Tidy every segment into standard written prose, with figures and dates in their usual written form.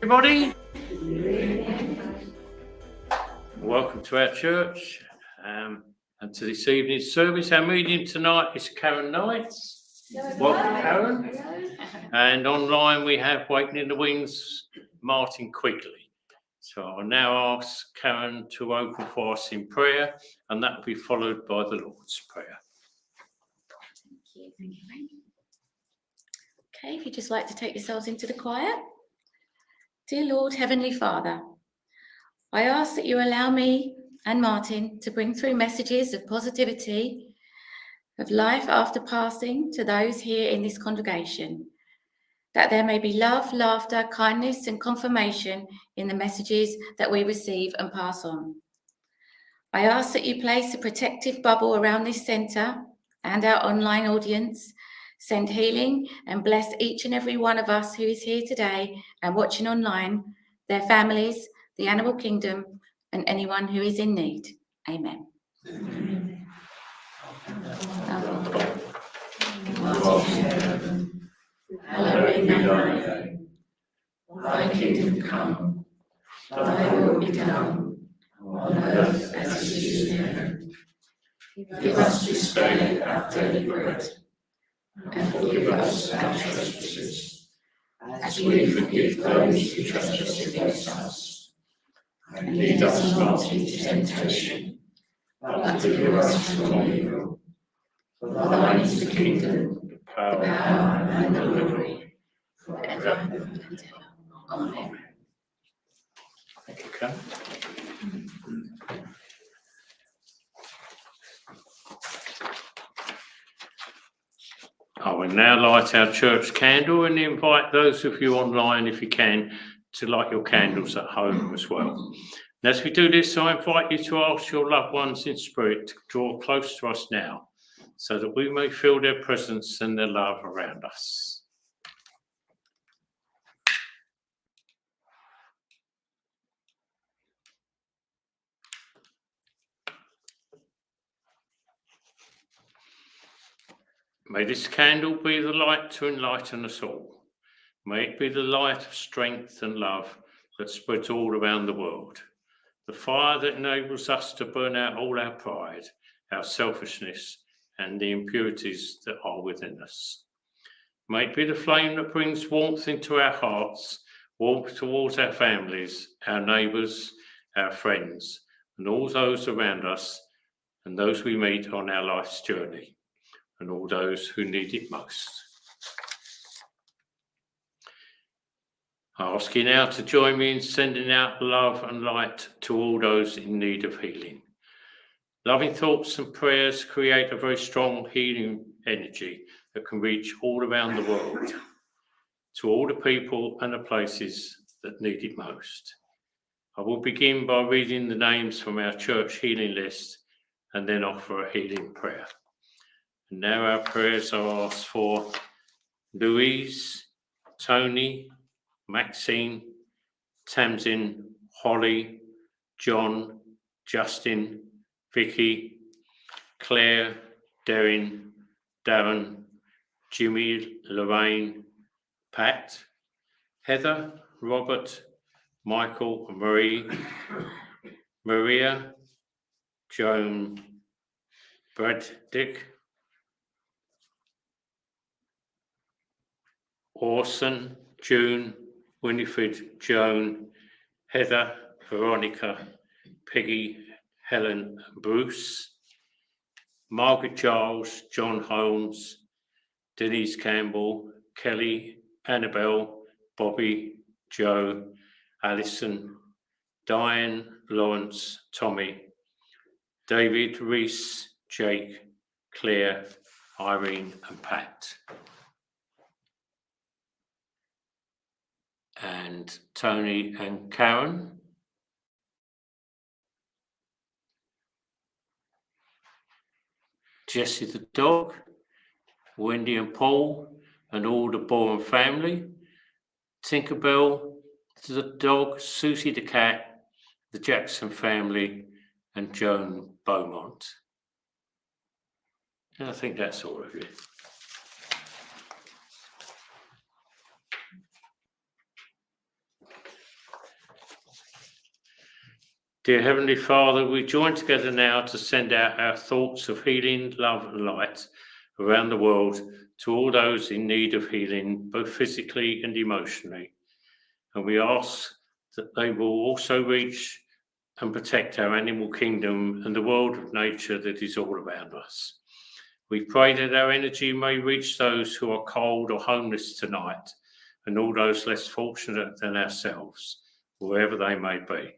Everybody, welcome to our church and to this evening's service. Our medium tonight is Karen Knight. Welcome, Karen. And online we have waiting in the wings Martin Quigley. So I'll now ask Karen to open for us in prayer, and that will be followed by the Lord's Prayer. Thank you. Okay, if you'd just like to take yourselves into the quiet. Dear Lord, Heavenly Father, I ask that you allow me and Martin to bring through messages of positivity, of life after passing to those here in this congregation, that there may be love, laughter, kindness and confirmation in the messages that we receive and pass on. I ask that you place a protective bubble around this centre and our online audience, send healing and bless each and every one of us who is here today and watching online, their families, the animal kingdom, and anyone who is in need. Amen. Hallowed be thy name. Thy kingdom come, thy will be done, on earth as it is in heaven. Give us this day our daily bread, and forgive us our trespasses, as we forgive those who trespass against us. And lead us not into temptation, but deliver us from evil. For thine is the kingdom, the power, and the glory, forever and ever. Amen. Thank you, Karen. I will now light our church candle and invite those of you online, if you can, to light your candles at home as well. And as we do this, I invite you to ask your loved ones in spirit to draw close to us now, so that we may feel their presence and their love around us. May this candle be the light to enlighten us all. May it be the light of strength and love that spreads all around the world. The fire that enables us to burn out all our pride, our selfishness, and the impurities that are within us. May it be the flame that brings warmth into our hearts, warmth towards our families, our neighbours, our friends, and all those around us, and those we meet on our life's journey, and all those who need it most. I ask you now to join me in sending out love and light to all those in need of healing. Loving thoughts and prayers create a very strong healing energy that can reach all around the world, to all the people and the places that need it most. I will begin by reading the names from our church healing list and then offer a healing prayer. And now our prayers are asked for Louise, Tony, Maxine, Tamsin, Holly, John, Justin, Vicky, Claire, Darren, Jimmy, Lorraine, Pat, Heather, Robert, Michael, Marie, Maria, Joan, Brad, Dick, Orson, June, Winifred, Joan, Heather, Veronica, Peggy, Helen, Bruce, Margaret Giles, John Holmes, Denise Campbell, Kelly, Annabelle, Bobby, Joe, Alison, Diane, Lawrence, Tommy, David, Reese, Jake, Claire, Irene and Pat. And Tony and Karen. Jessie the dog, Wendy and Paul, and all the Bourne family, Tinkerbell, the dog, Susie the cat, the Jackson family, and Joan Beaumont. And I think that's all of you. Dear Heavenly Father, we join together now to send out our thoughts of healing, love and light around the world to all those in need of healing, both physically and emotionally. And we ask that they will also reach and protect our animal kingdom and the world of nature that is all around us. We pray that our energy may reach those who are cold or homeless tonight and all those less fortunate than ourselves, wherever they may be.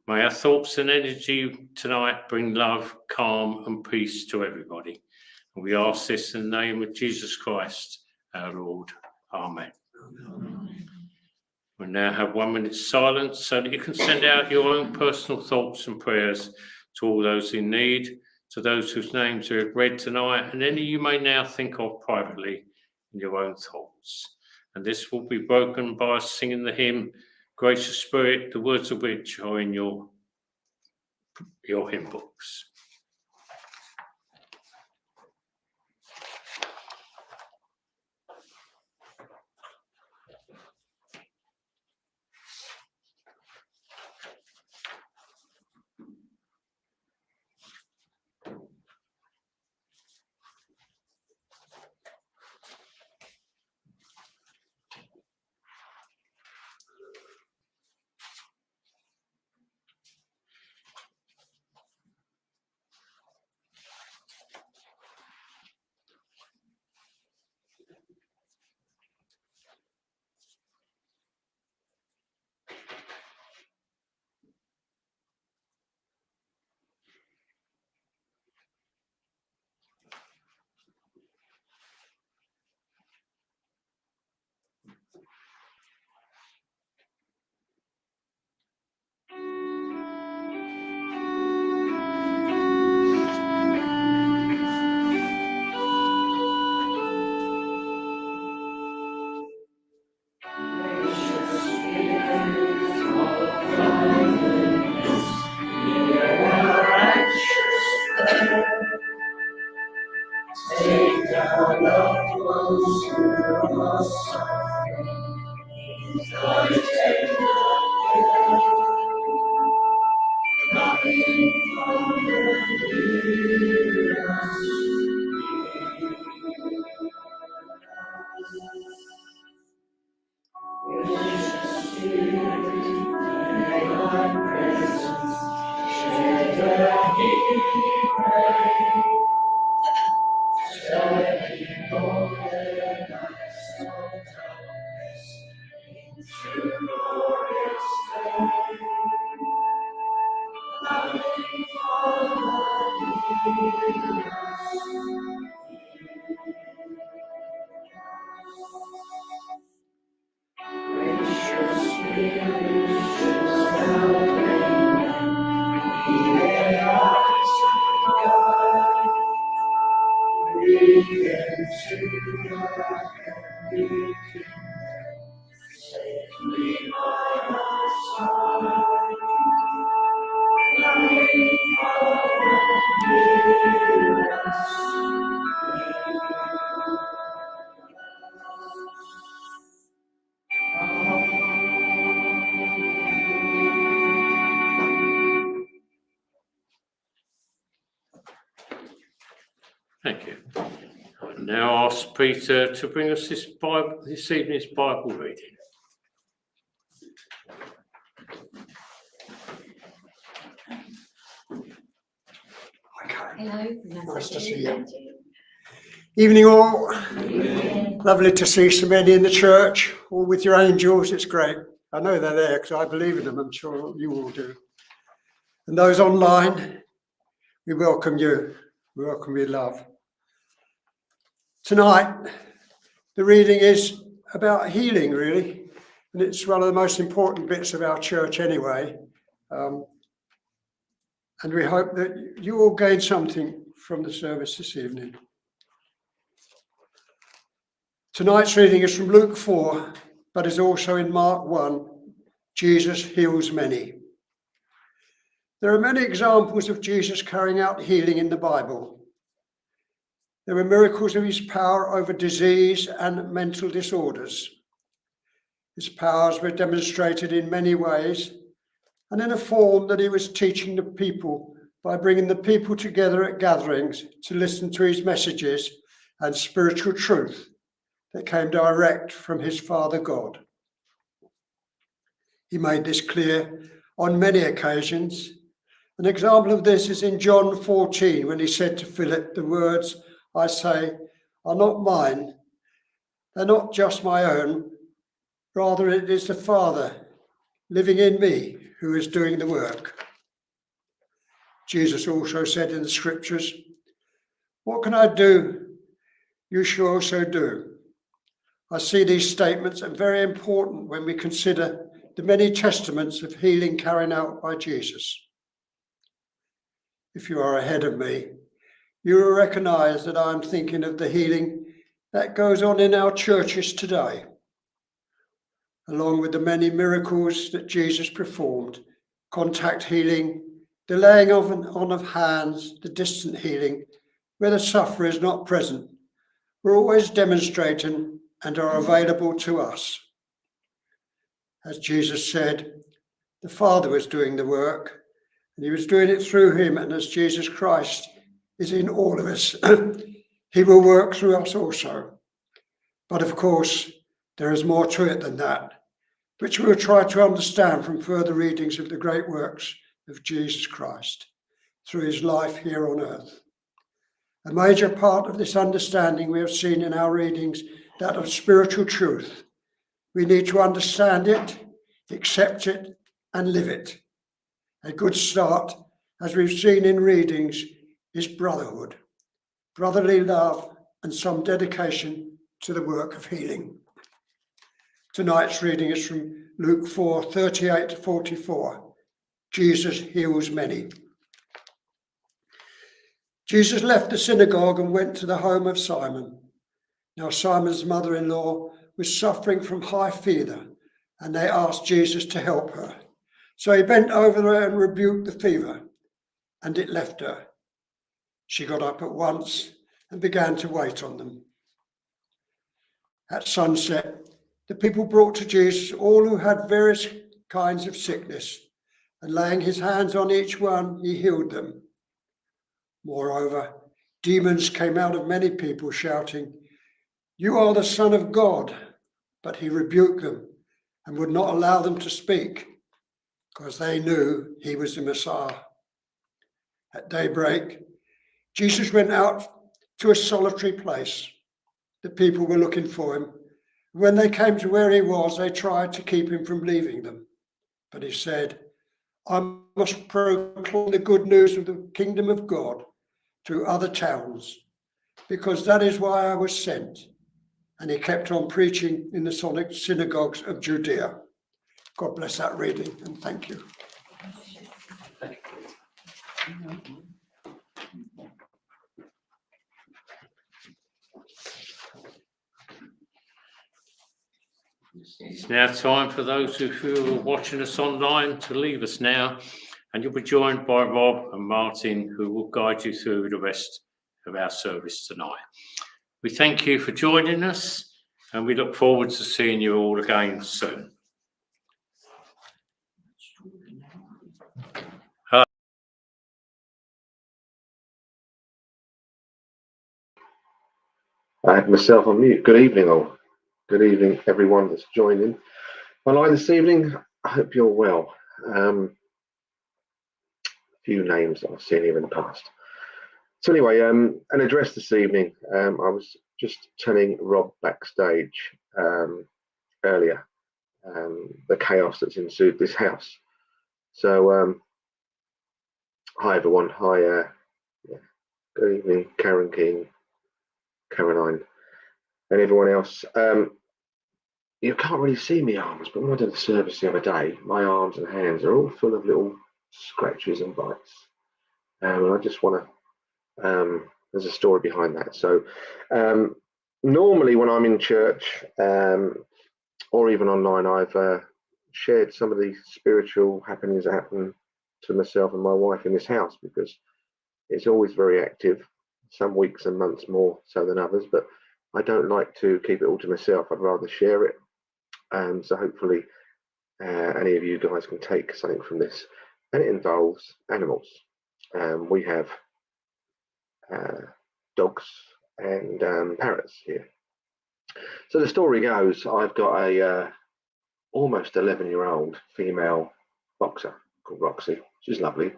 May our thoughts and energy tonight bring love, calm and peace to everybody. And we ask this in the name of Jesus Christ, our Lord. Amen. We'll now have 1 minute's silence so that you can send out your own personal thoughts and prayers to all those in need, to those whose names are read tonight, and any you may now think of privately in your own thoughts. And this will be broken by us singing the hymn, Gracious Spirit, the words of which are in your hymn books. Take our loved ones who are suffering, thy tender care. Loving Father, hear us. Gracious Spirit, may thy presence shed a healing ray. Steady on the nights of darkness, into glorious day. Loving Father, hear us. Gracious Spirit, show thou reign, be their eyes and guide. Bring them to the heavenly kingdom, safely by thy side. Loving Father, hear us. Thank you. I now ask Peter to bring us this evening's Bible reading. Hello. Nice to see you. Evening all. Lovely to see so many in the church, all with your angels. It's great. I know they're there because I believe in them. I'm sure you all do. And those online, we welcome you. We welcome you with love. Tonight, the reading is about healing, really. And it's one of the most important bits of our church anyway. And we hope that you all gain something from the service this evening. Tonight's reading is from Luke 4, but is also in Mark 1. Jesus heals many. There are many examples of Jesus carrying out healing in the Bible. There were miracles of his power over disease and mental disorders. His powers were demonstrated in many ways, and in a form that he was teaching the people by bringing the people together at gatherings to listen to his messages and spiritual truth that came direct from his Father God. He made this clear on many occasions. An example of this is in John 14, when he said to Philip, "The words I say are not mine, they're not just my own, rather it is the Father living in me who is doing the work." Jesus also said in the scriptures, "What can I do? You shall also do." I see these statements are very important when we consider the many testaments of healing carried out by Jesus. If you are ahead of me, you will recognize that I am thinking of the healing that goes on in our churches today, along with the many miracles that Jesus performed: contact healing, the laying on of hands, the distant healing, where the sufferer is not present, were always demonstrating and are available to us. As Jesus said, the Father was doing the work, and he was doing it through him, and as Jesus Christ is in all of us, he will work through us also. But of course, there is more to it than that, which we will try to understand from further readings of the great works of Jesus Christ through his life here on earth. A major part of this understanding we have seen in our readings, that of spiritual truth. We need to understand it, accept it, and live it. A good start, as we've seen in readings, is brotherhood, brotherly love, and some dedication to the work of healing. Tonight's reading is from Luke 4:38 to 44. Jesus heals many. Jesus left the synagogue and went to the home of Simon. Now Simon's mother-in-law was suffering from high fever, and they asked Jesus to help her. So he bent over her and rebuked the fever, and it left her. She got up at once and began to wait on them. At sunset, the people brought to Jesus all who had various kinds of sickness, and laying his hands on each one, he healed them. Moreover, demons came out of many people, shouting, "You are the Son of God." But he rebuked them and would not allow them to speak, because they knew he was the Messiah. At daybreak, Jesus went out to a solitary place. The people were looking for him. When they came to where he was, they tried to keep him from leaving them. But he said, "I must proclaim the good news of the kingdom of God to other towns, because that is why I was sent." And he kept on preaching in the synagogues of Judea. God bless that reading, and thank you. It's now time for those who are watching us online to leave us now, and you'll be joined by Rob and Martin, who will guide you through the rest of our service tonight. We thank you for joining us, and we look forward to seeing you all again soon. I had myself on mute. Good evening, all. Good evening, everyone that's joining online this evening. I hope you're well. A few names that I've seen here in the past. So anyway, an address this evening. I was just telling Rob backstage earlier the chaos that's ensued this house. So hi everyone. Hi. Good evening, Karen King, Caroline, and everyone else. You can't really see my arms, but when I did the service the other day, my arms and hands are all full of little scratches and bites. And I just want to, there's a story behind that. So normally when I'm in church or even online, I've shared some of the spiritual happenings that happen to myself and my wife in this house, because it's always very active, some weeks and months more so than others, but I don't like to keep it all to myself. I'd rather share it. So hopefully any of you guys can take something from this, and it involves animals. We have dogs and parrots here. So the story goes, I've got a almost 11-year-old female boxer called Roxy. She's lovely,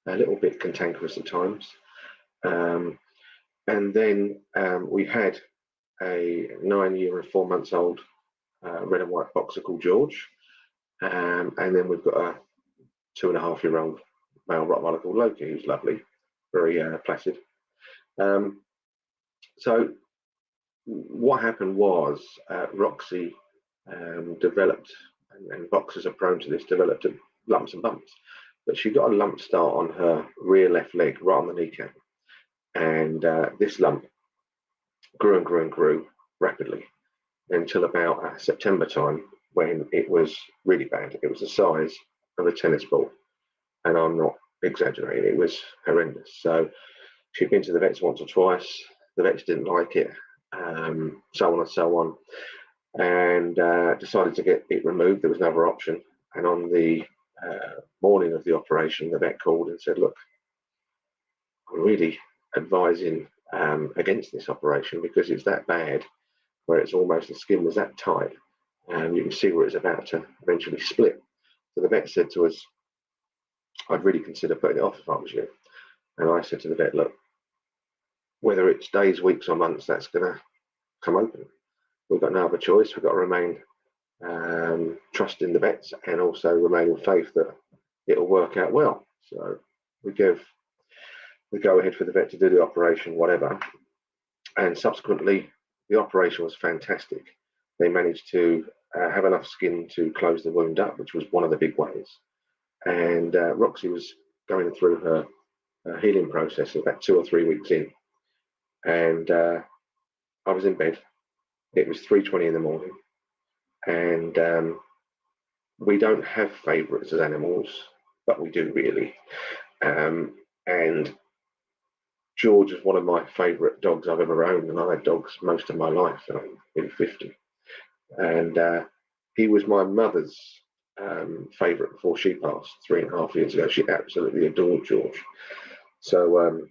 a little bit cantankerous at times. And then we had a 9-year and 4 months old red and white boxer called George. And then we've got a 2.5-year-old male Rottweiler called Loki, who's lovely, very placid. So what happened was Roxy developed, and boxers are prone to this, developed lumps and bumps. But she got a lump start on her rear left leg, right on the kneecap. And this lump grew and grew and grew rapidly until about September time, when it was really bad. It was the size of a tennis ball. And I'm not exaggerating, it was horrendous. So she'd been to the vets once or twice. The vets didn't like it, so on and so on. And decided to get it removed. There was another option. And on the morning of the operation, the vet called and said, look, I'm really advising against this operation because it's that bad, where it's almost, the skin was that tight, and you can see where it's about to eventually split. So the vet said to us, I'd really consider putting it off if I was you. And I said to the vet, look, whether it's days, weeks or months, that's going to come open. We've got no other choice. We've got to remain trusting the vets and also remain in faith that it'll work out well. So we give the go ahead for the vet to do the operation, whatever. And subsequently, the operation was fantastic. They managed to have enough skin to close the wound up, which was one of the big ways. And Roxy was going through her healing process about 2 or 3 weeks in. And I was in bed. It was 3:20 in the morning. And we don't have favourites as animals, but we do really. And George is one of my favourite dogs I've ever owned, and I've had dogs most of my life, and I'm nearly 50. And he was my mother's favourite before she passed 3.5 years ago. She absolutely adored George. So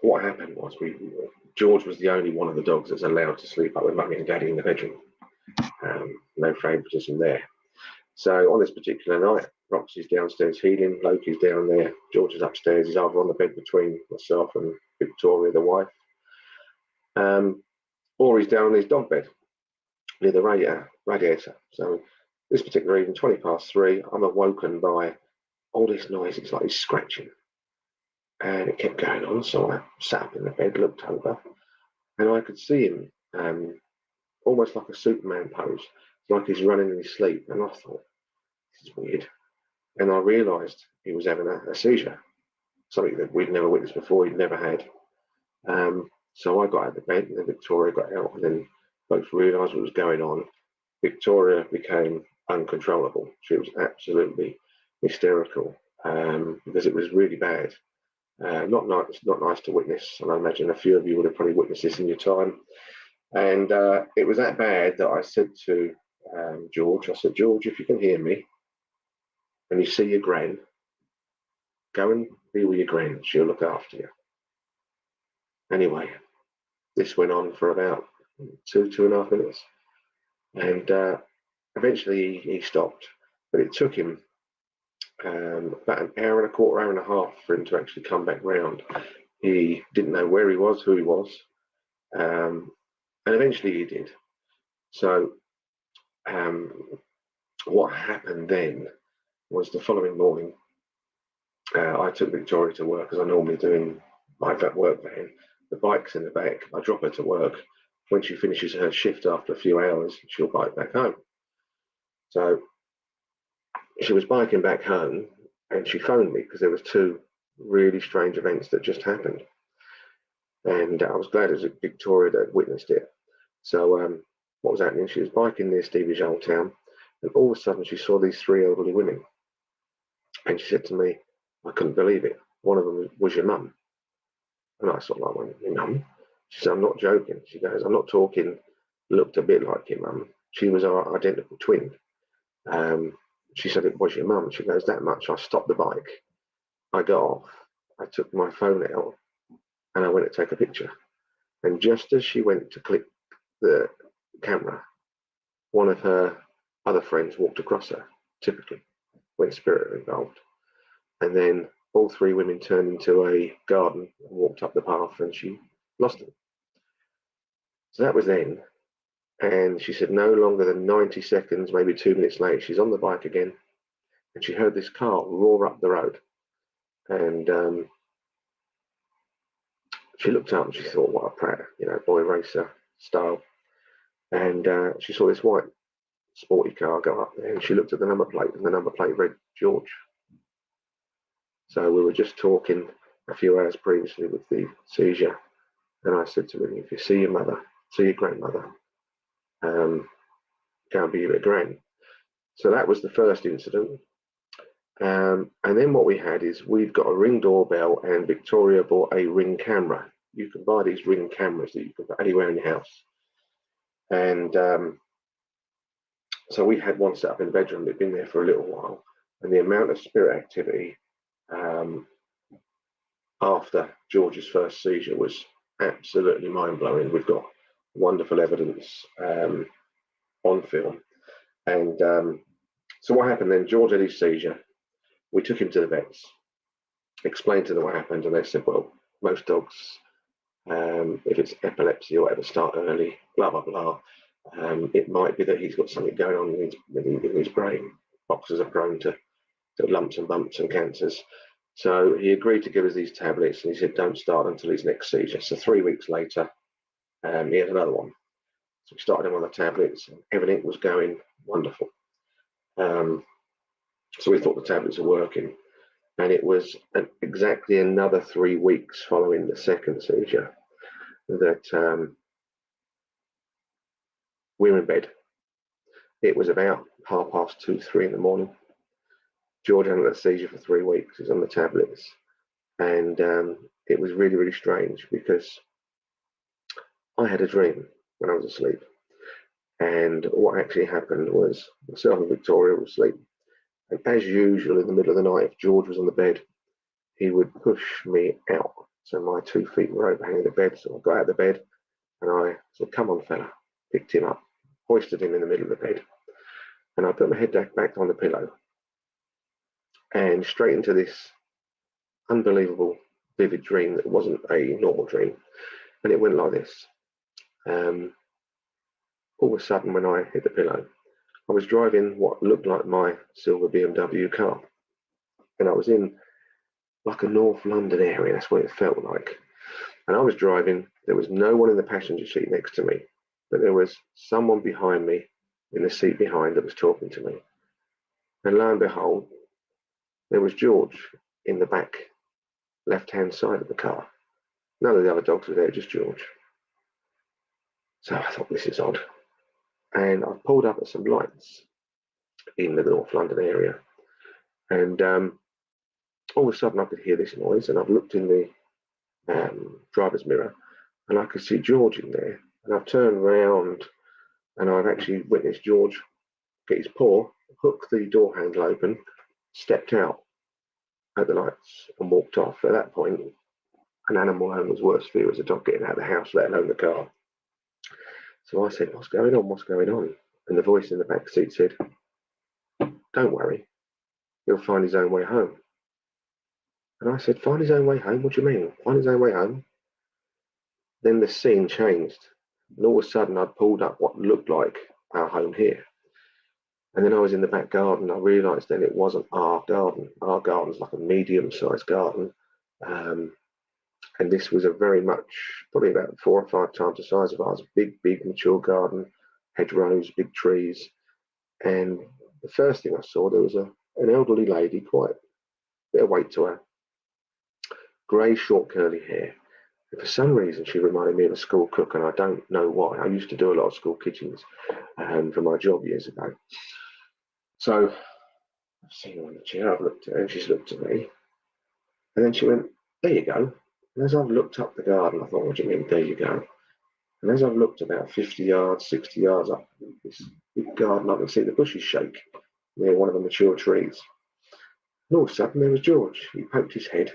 what happened was George was the only one of the dogs that's allowed to sleep up with Mummy and Daddy in the bedroom. No favouritism there. So on this particular night, Roxy's downstairs healing, Loki's down there, George is upstairs. He's either on the bed between myself and Victoria, the wife, or he's down on his dog bed near the radiator. So this particular evening, 3:20, I'm awoken by all this noise. It's like he's scratching. And it kept going on. So I sat up in the bed, looked over, and I could see him almost like a Superman pose, like he's running in his sleep. And I thought, this is weird. And I realised he was having a seizure, something that we'd never witnessed before, he'd never had. So I got out of the bed, and then Victoria got out, and then both realised what was going on. Victoria became uncontrollable. She was absolutely hysterical because it was really bad. Not nice to witness, and I imagine a few of you would have probably witnessed this in your time. And it was that bad that I said to George, I said, George, if you can hear me and you see your gran, go and be with your gran. She'll look after you. Anyway, this went on for about 2.5 minutes, and eventually he stopped. But it took him about an hour and a quarter, hour and a half for him to actually come back round. He didn't know where he was, who he was, and eventually he did. So what happened then was the following morning, I took Victoria to work as I normally do in my work van. The bike's in the back. I drop her to work. When she finishes her shift after a few hours, she'll bike back home. So she was biking back home, and she phoned me because there was 2 really strange events that just happened. And I was glad it was Victoria that had witnessed it. So what was happening? She was biking near Stevie's Old Town, and all of a sudden she saw these 3 elderly women. And she said to me, I couldn't believe it. One of them was your mum. And I sort of went, your mum? She said, I'm not joking. She goes, I'm not talking, looked a bit like your mum. She was our identical twin. She said, it was your mum. She goes, that much. I stopped the bike. I got off. I took my phone out and I went to take a picture. And just as she went to click the camera, one of her other friends walked across her, typically when spirit are involved. And then all three women turned into a garden and walked up the path, and she lost them. So that was then. And she said no longer than 90 seconds, maybe 2 minutes later, she's on the bike again, and she heard this car roar up the road. And she looked up and she thought, what a prat, boy racer style. And she saw this white sporty car go up there, and she looked at the number plate, and the number plate read George. So we were just talking a few hours previously with the seizure, and I said to him, if you see your mother, see your grandmother, go and be with gran. So that was the first incident. And then what we had is we've got a Ring doorbell, and Victoria bought a Ring camera. You can buy these Ring cameras that you can put anywhere in your house. And so we had one set up in the bedroom. It'd been there for a little while, and the amount of spirit activity after George's first seizure was absolutely mind-blowing. We've got wonderful evidence on film. And so what happened then, George had his seizure. We took him to the vets, explained to them what happened, and they said, well, most dogs, if it's epilepsy or whatever, start early, blah, blah, blah. It might be that he's got something going on in his brain. Boxers are prone to lumps and bumps and cancers. So he agreed to give us these tablets, and he said, don't start until his next seizure. So 3 weeks later, he had another one. So we started him on the tablets, and everything was going wonderful. So we thought the tablets were working. And it was exactly another 3 weeks following the second seizure that we were in bed. It was about 2:30, 3 in the morning. George had a seizure for 3 weeks. He was on the tablets. And it was really, really strange because I had a dream when I was asleep. And what actually happened was myself and Victoria were asleep. And as usual, in the middle of the night, if George was on the bed, he would push me out. So my 2 feet were overhanging the bed. So I got out of the bed and I said, come on, fella, picked him up, hoisted him in the middle of the bed. And I put my head back on the pillow and straight into this unbelievable, vivid dream that wasn't a normal dream. And it went like this. All of a sudden, when I hit the pillow, I was driving what looked like my silver BMW car. And I was in like a North London area. That's what it felt like. And I was driving. There was no one in the passenger seat next to me, but there was someone behind me in the seat behind that was talking to me. And lo and behold, there was George in the back left-hand side of the car. None of the other dogs were there, just George. So I thought, this is odd. And I pulled up at some lights in the North London area. And all of a sudden I could hear this noise, and I've looked in the driver's mirror and I could see George in there. And I've turned around and I've actually witnessed George get his paw, hook the door handle open, stepped out at the lights and walked off. At that point, an animal owner's worst fear was a dog getting out of the house, let alone the car. So I said, what's going on? What's going on? And the voice in the back seat said, don't worry, he'll find his own way home. And I said, find his own way home? What do you mean? Find his own way home? Then the scene changed. And all of a sudden, I'd pulled up what looked like our home here. And then I was in the back garden. I realised then it wasn't our garden. Our garden's like a medium-sized garden. And this was a very much, probably about 4 or 5 times the size of ours. Big, big, mature garden, hedgerows, big trees. And the first thing I saw, there was an elderly lady, quite a bit of weight to her, grey, short, curly hair. And for some reason, she reminded me of a school cook, and I don't know why. I used to do a lot of school kitchens for my job years ago. So I've seen her on the chair, I've looked at her, and she's looked at me. And then she went, there you go. And as I've looked up the garden, I thought, what do you mean, there you go? And as I've looked about 50 yards, 60 yards up this big garden, I can see the bushes shake. near one of the mature trees. And all of a sudden there was George. He poked his head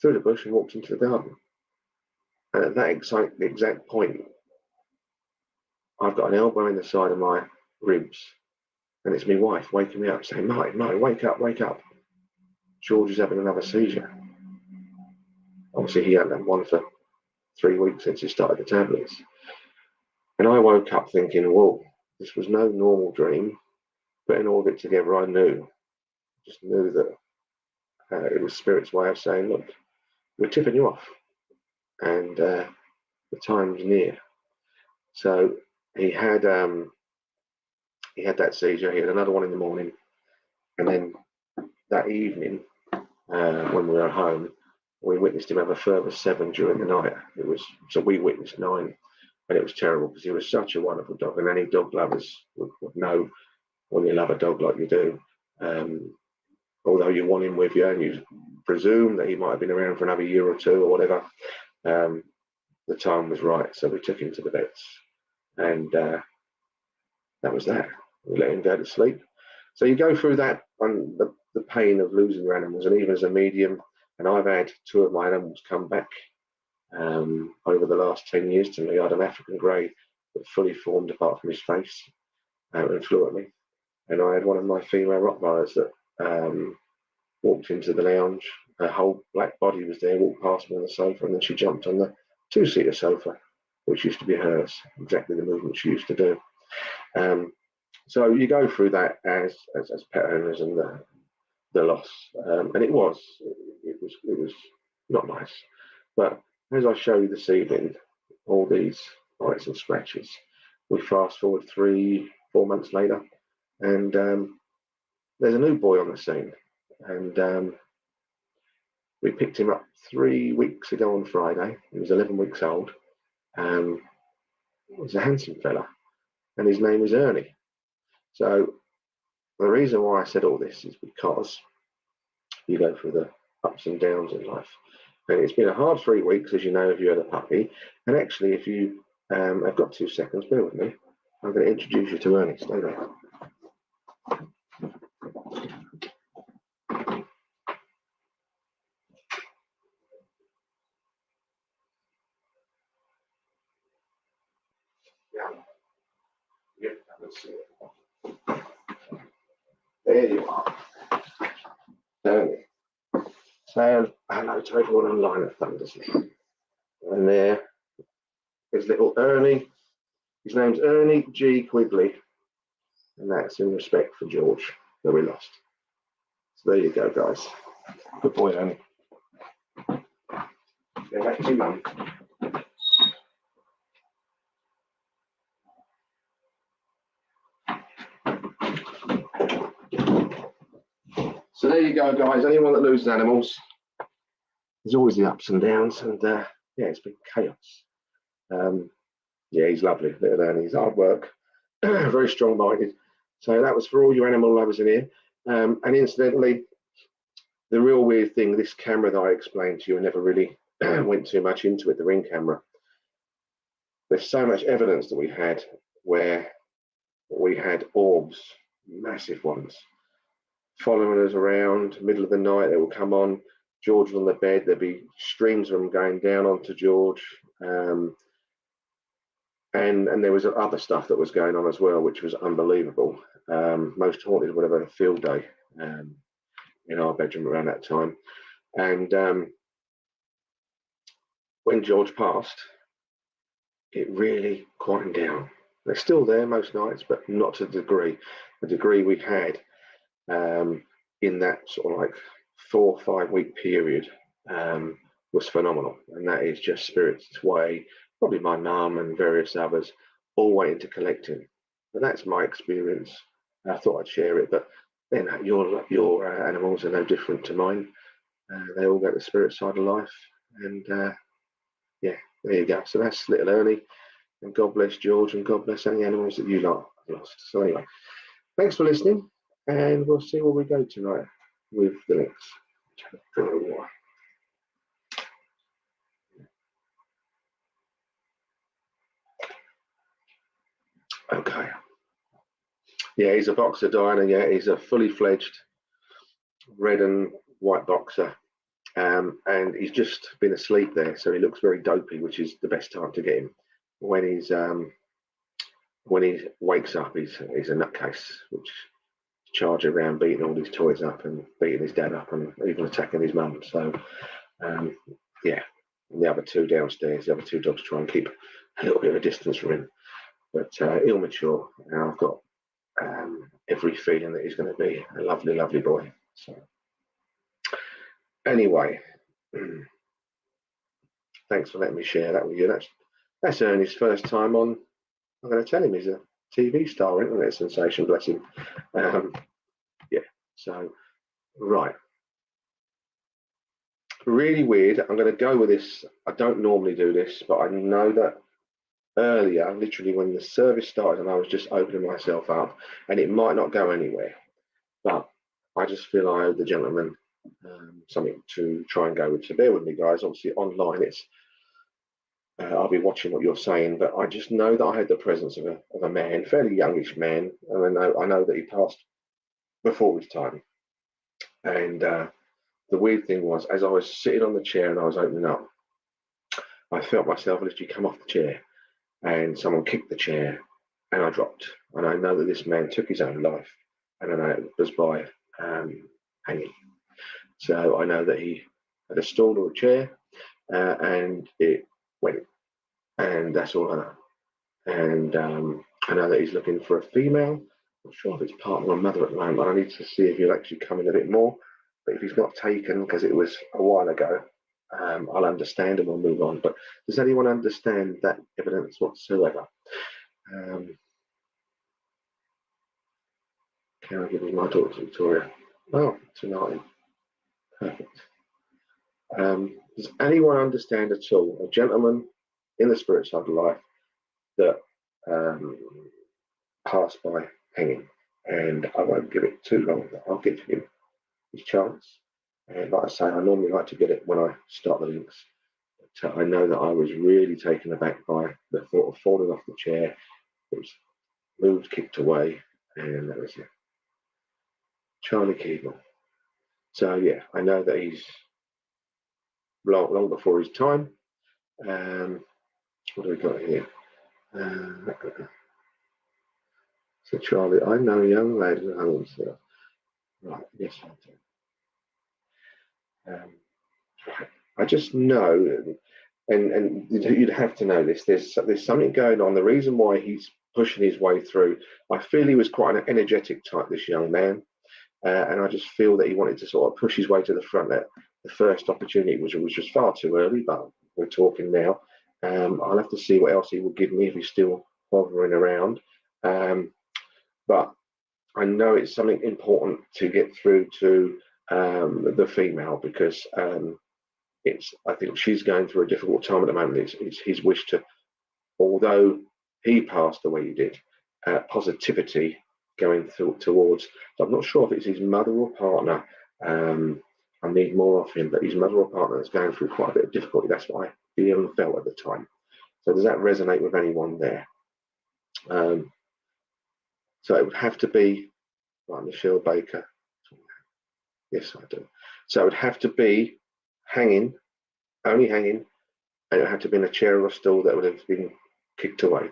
through the bush and walked into the garden. And at that exact point, I've got an elbow in the side of my ribs, and it's my wife waking me up saying, Martin, wake up, wake up. George is having another seizure. Obviously, he hadn't had one for 3 weeks since he started the tablets. And I woke up thinking, whoa, this was no normal dream. Putting all of it together, I just knew that it was Spirit's way of saying, look, we're tipping you off, and the time's near. So he had that seizure. He had another one in the morning, and then that evening, when we were home, we witnessed him have a further 7 during the night. So we witnessed 9, and it was terrible because he was such a wonderful dog, and any dog lovers would know when you love a dog like you do. Although you want him with you, and you presume that he might have been around for another year or 2 or whatever, the time was right. So we took him to the vets, and that was that. We let him go to sleep. So you go through that, and the pain of losing your animals, and even as a medium, and I've had 2 of my animals come back over the last 10 years to me. I had an African grey that fully formed apart from his face and flew at me. And I had one of my female Rottweilers that walked into the lounge. Her whole black body was there, walked past me on the sofa, and then she jumped on the 2-seater sofa, which used to be hers, exactly the movement she used to do. So you go through that as pet owners and the loss, and it was not nice. But as I show you this evening, all these bites and scratches, we fast forward 3-4 months later, and there's a new boy on the scene, and we picked him up 3 weeks ago on Friday. He was 11 weeks old. He's a handsome fella, and his name is Ernie. So the reason why I said all this is because you go through the ups and downs in life. And it's been a hard 3 weeks, as you know, if you had a puppy. And actually, if you have got 2 seconds, bear with me. I'm going to introduce you to Ernie. Stay there. Yeah, let's see it. There you are. Ernie. Say hello to everyone online at Thundersleep. And there is little Ernie. His name's Ernie G. Quigley, and that's in respect for George that we lost. So there you go, guys. Good boy, Ernie. Go back to your mum. So there you go, guys. Anyone that loses animals, there's always the ups and downs, and yeah, it's been chaos. Yeah, he's lovely, little Ernie. He's hard work, very strong-minded. So that was for all you animal lovers in here. And incidentally, the real weird thing, this camera that I explained to you, I never really went too much into it, the Ring camera. There's so much evidence that we had where we had orbs, massive ones, following us around, middle of the night. They will come on. George was on the bed. There'd be streams of them going down onto George. And there was other stuff that was going on as well, which was unbelievable. Most haunted would have had a field day in our bedroom around that time. And when George passed, it really quieted down. They're still there most nights, but not to the degree we had in that sort of like 4 or 5 week period was phenomenal. And that is just Spirit's way, probably my mum and various others, all waiting to collect him. But that's my experience. I thought I'd share it, but then your animals are no different to mine. They all go to the Spirit side of life, and yeah, there you go. So that's little Ernie, and God bless George, and God bless any animals that you lot lost. So anyway, thanks for listening, and we'll see where we go tonight with the next drink of water. Okay. Yeah, he's a boxer, Diana. Yeah, he's a fully fledged red and white boxer. And he's just been asleep there, so he looks very dopey, which is the best time to get him. When he wakes up, he's a nutcase, which charging around, beating all his toys up and beating his dad up and even attacking his mum. So, yeah, and the other two downstairs, the other two dogs try and keep a little bit of a distance from him. But he'll mature, and I've got every feeling that he's going to be a lovely, lovely boy. So, anyway, thanks for letting me share that with you. That's Ernie's first time on. I'm going to tell him he's a TV star, internet sensation, bless him. Yeah, so, right. Really weird. I'm going to go with this. I don't normally do this, but I know that earlier, literally when the service started and I was just opening myself up, and it might not go anywhere, but I just feel I owe the gentleman something to try and go with. So bear with me, guys. Obviously, online, it's I'll be watching what you're saying, but I just know that I had the presence of a man, fairly youngish man, and I know that he passed before his time. And the weird thing was, as I was sitting on the chair and I was opening up, I felt myself literally come off the chair, and someone kicked the chair, and I dropped. And I know that this man took his own life, and I know it was by hanging. So I know that he had a stool or a chair, and it went. And that's all I know. And I know that he's looking for a female. I'm not sure if it's partner or mother at the moment. I need to see if he'll actually come in a bit more. But if he's not taken, because it was a while ago, I'll understand and we'll move on. But does anyone understand that evidence whatsoever? Can I give you my daughter Victoria? Oh, tonight. Perfect. Does anyone understand at all a gentleman in the spirit side of life that passed by hanging? And I won't give it too long. I'll give him his chance. And like I say, I normally like to get it when I start the links. But I know that I was really taken aback by the thought of falling off the chair. It was moved, kicked away, and that was it. Charlie Keeble. So yeah, I know that he's long before his time. What do we got here? So Charlie, I know a young lady who hung himself. Right, yes, I do. Right. I just know, and you'd have to know this. There's something going on. The reason why he's pushing his way through, I feel he was quite an energetic type, this young man, and I just feel that he wanted to sort of push his way to the front. That the first opportunity was just far too early, but we're talking now. I'll have to see what else he will give me if he's still hovering around. But I know it's something important to get through to the female, because I think she's going through a difficult time at the moment. It's his wish to, although he passed the way he did, positivity going towards. I'm not sure if it's his mother or partner. I need more of him, but his mother or partner is going through quite a bit of difficulty. That's what I feel and felt at the time. So does that resonate with anyone there? So it would have to be like Michelle Baker. Yes, I do. So it would have to be hanging, only hanging, and it would have to be in a chair or a stool that would have been kicked away.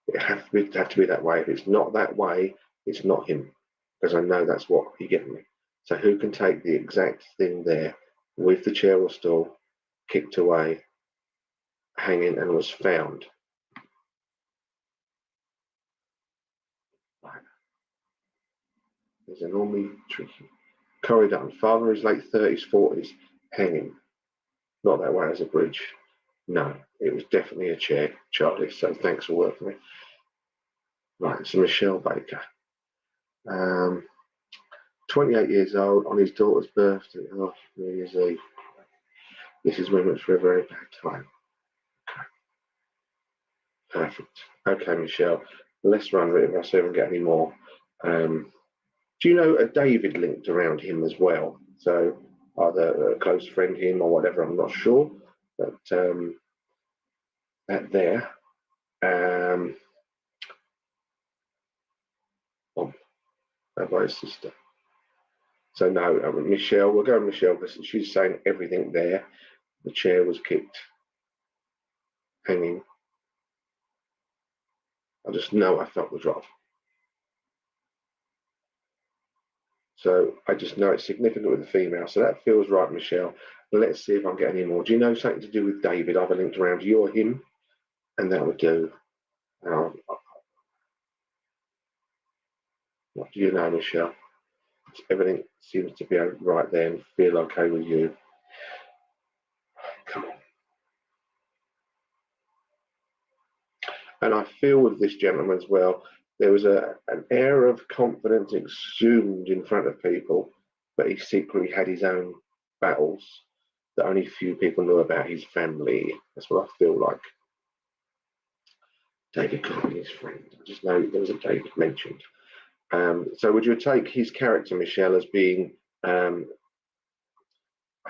It have to be that way. If it's not that way, it's not him, because I know that's what he gave me. So who can take the exact thing there with the chair or stool, kicked away, hanging, and was found? These are normally tricky. Corey Dunn, father is late 30s, 40s, hanging. Not that way as a bridge. No, it was definitely a chair, Charlie. So thanks for working with me. Right, so Michelle Baker. 28 years old on his daughter's birthday. Oh, New Year's Eve. This is when it's for a very bad time. Okay. Perfect. Okay, Michelle. Let's run with it. I'll see if I can get any more. Do you know a David linked around him as well? So either a close friend, him, or whatever, I'm not sure. But that there. by his sister. So no, Michelle, we'll go with Michelle because she's saying everything there. The chair was kicked, hanging. I just know I felt the drop. So I just know it's significant with the female. So that feels right, Michelle. Let's see if I can get any more. Do you know something to do with David, either linked around you or him? And that would do. What do you know, Michelle? Everything seems to be right there and feel okay with you. Come on. And I feel with this gentleman as well, there was an air of confidence exhumed in front of people, but he secretly had his own battles that only few people knew about his family. That's what I feel like. David could be his friend. I just know there was a David mentioned. So would you take his character, Michelle, as being, I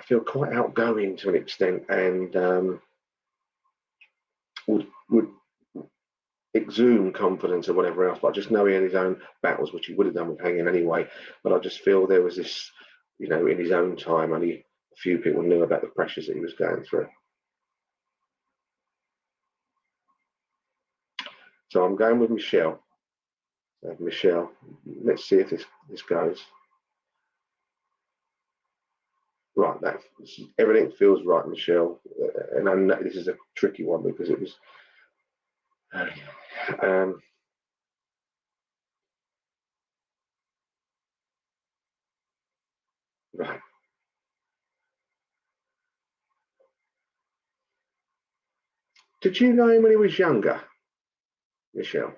feel quite outgoing to an extent, and would exude confidence or whatever else, but I just know he had his own battles, which he would have done with hanging anyway. But I just feel there was this, in his own time, only a few people knew about the pressures that he was going through. So I'm going with Michelle. Michelle, let's see if this goes. Right, everything feels right, Michelle. And I know this is a tricky one because it was. Right. Did you know him when he was younger, Michelle?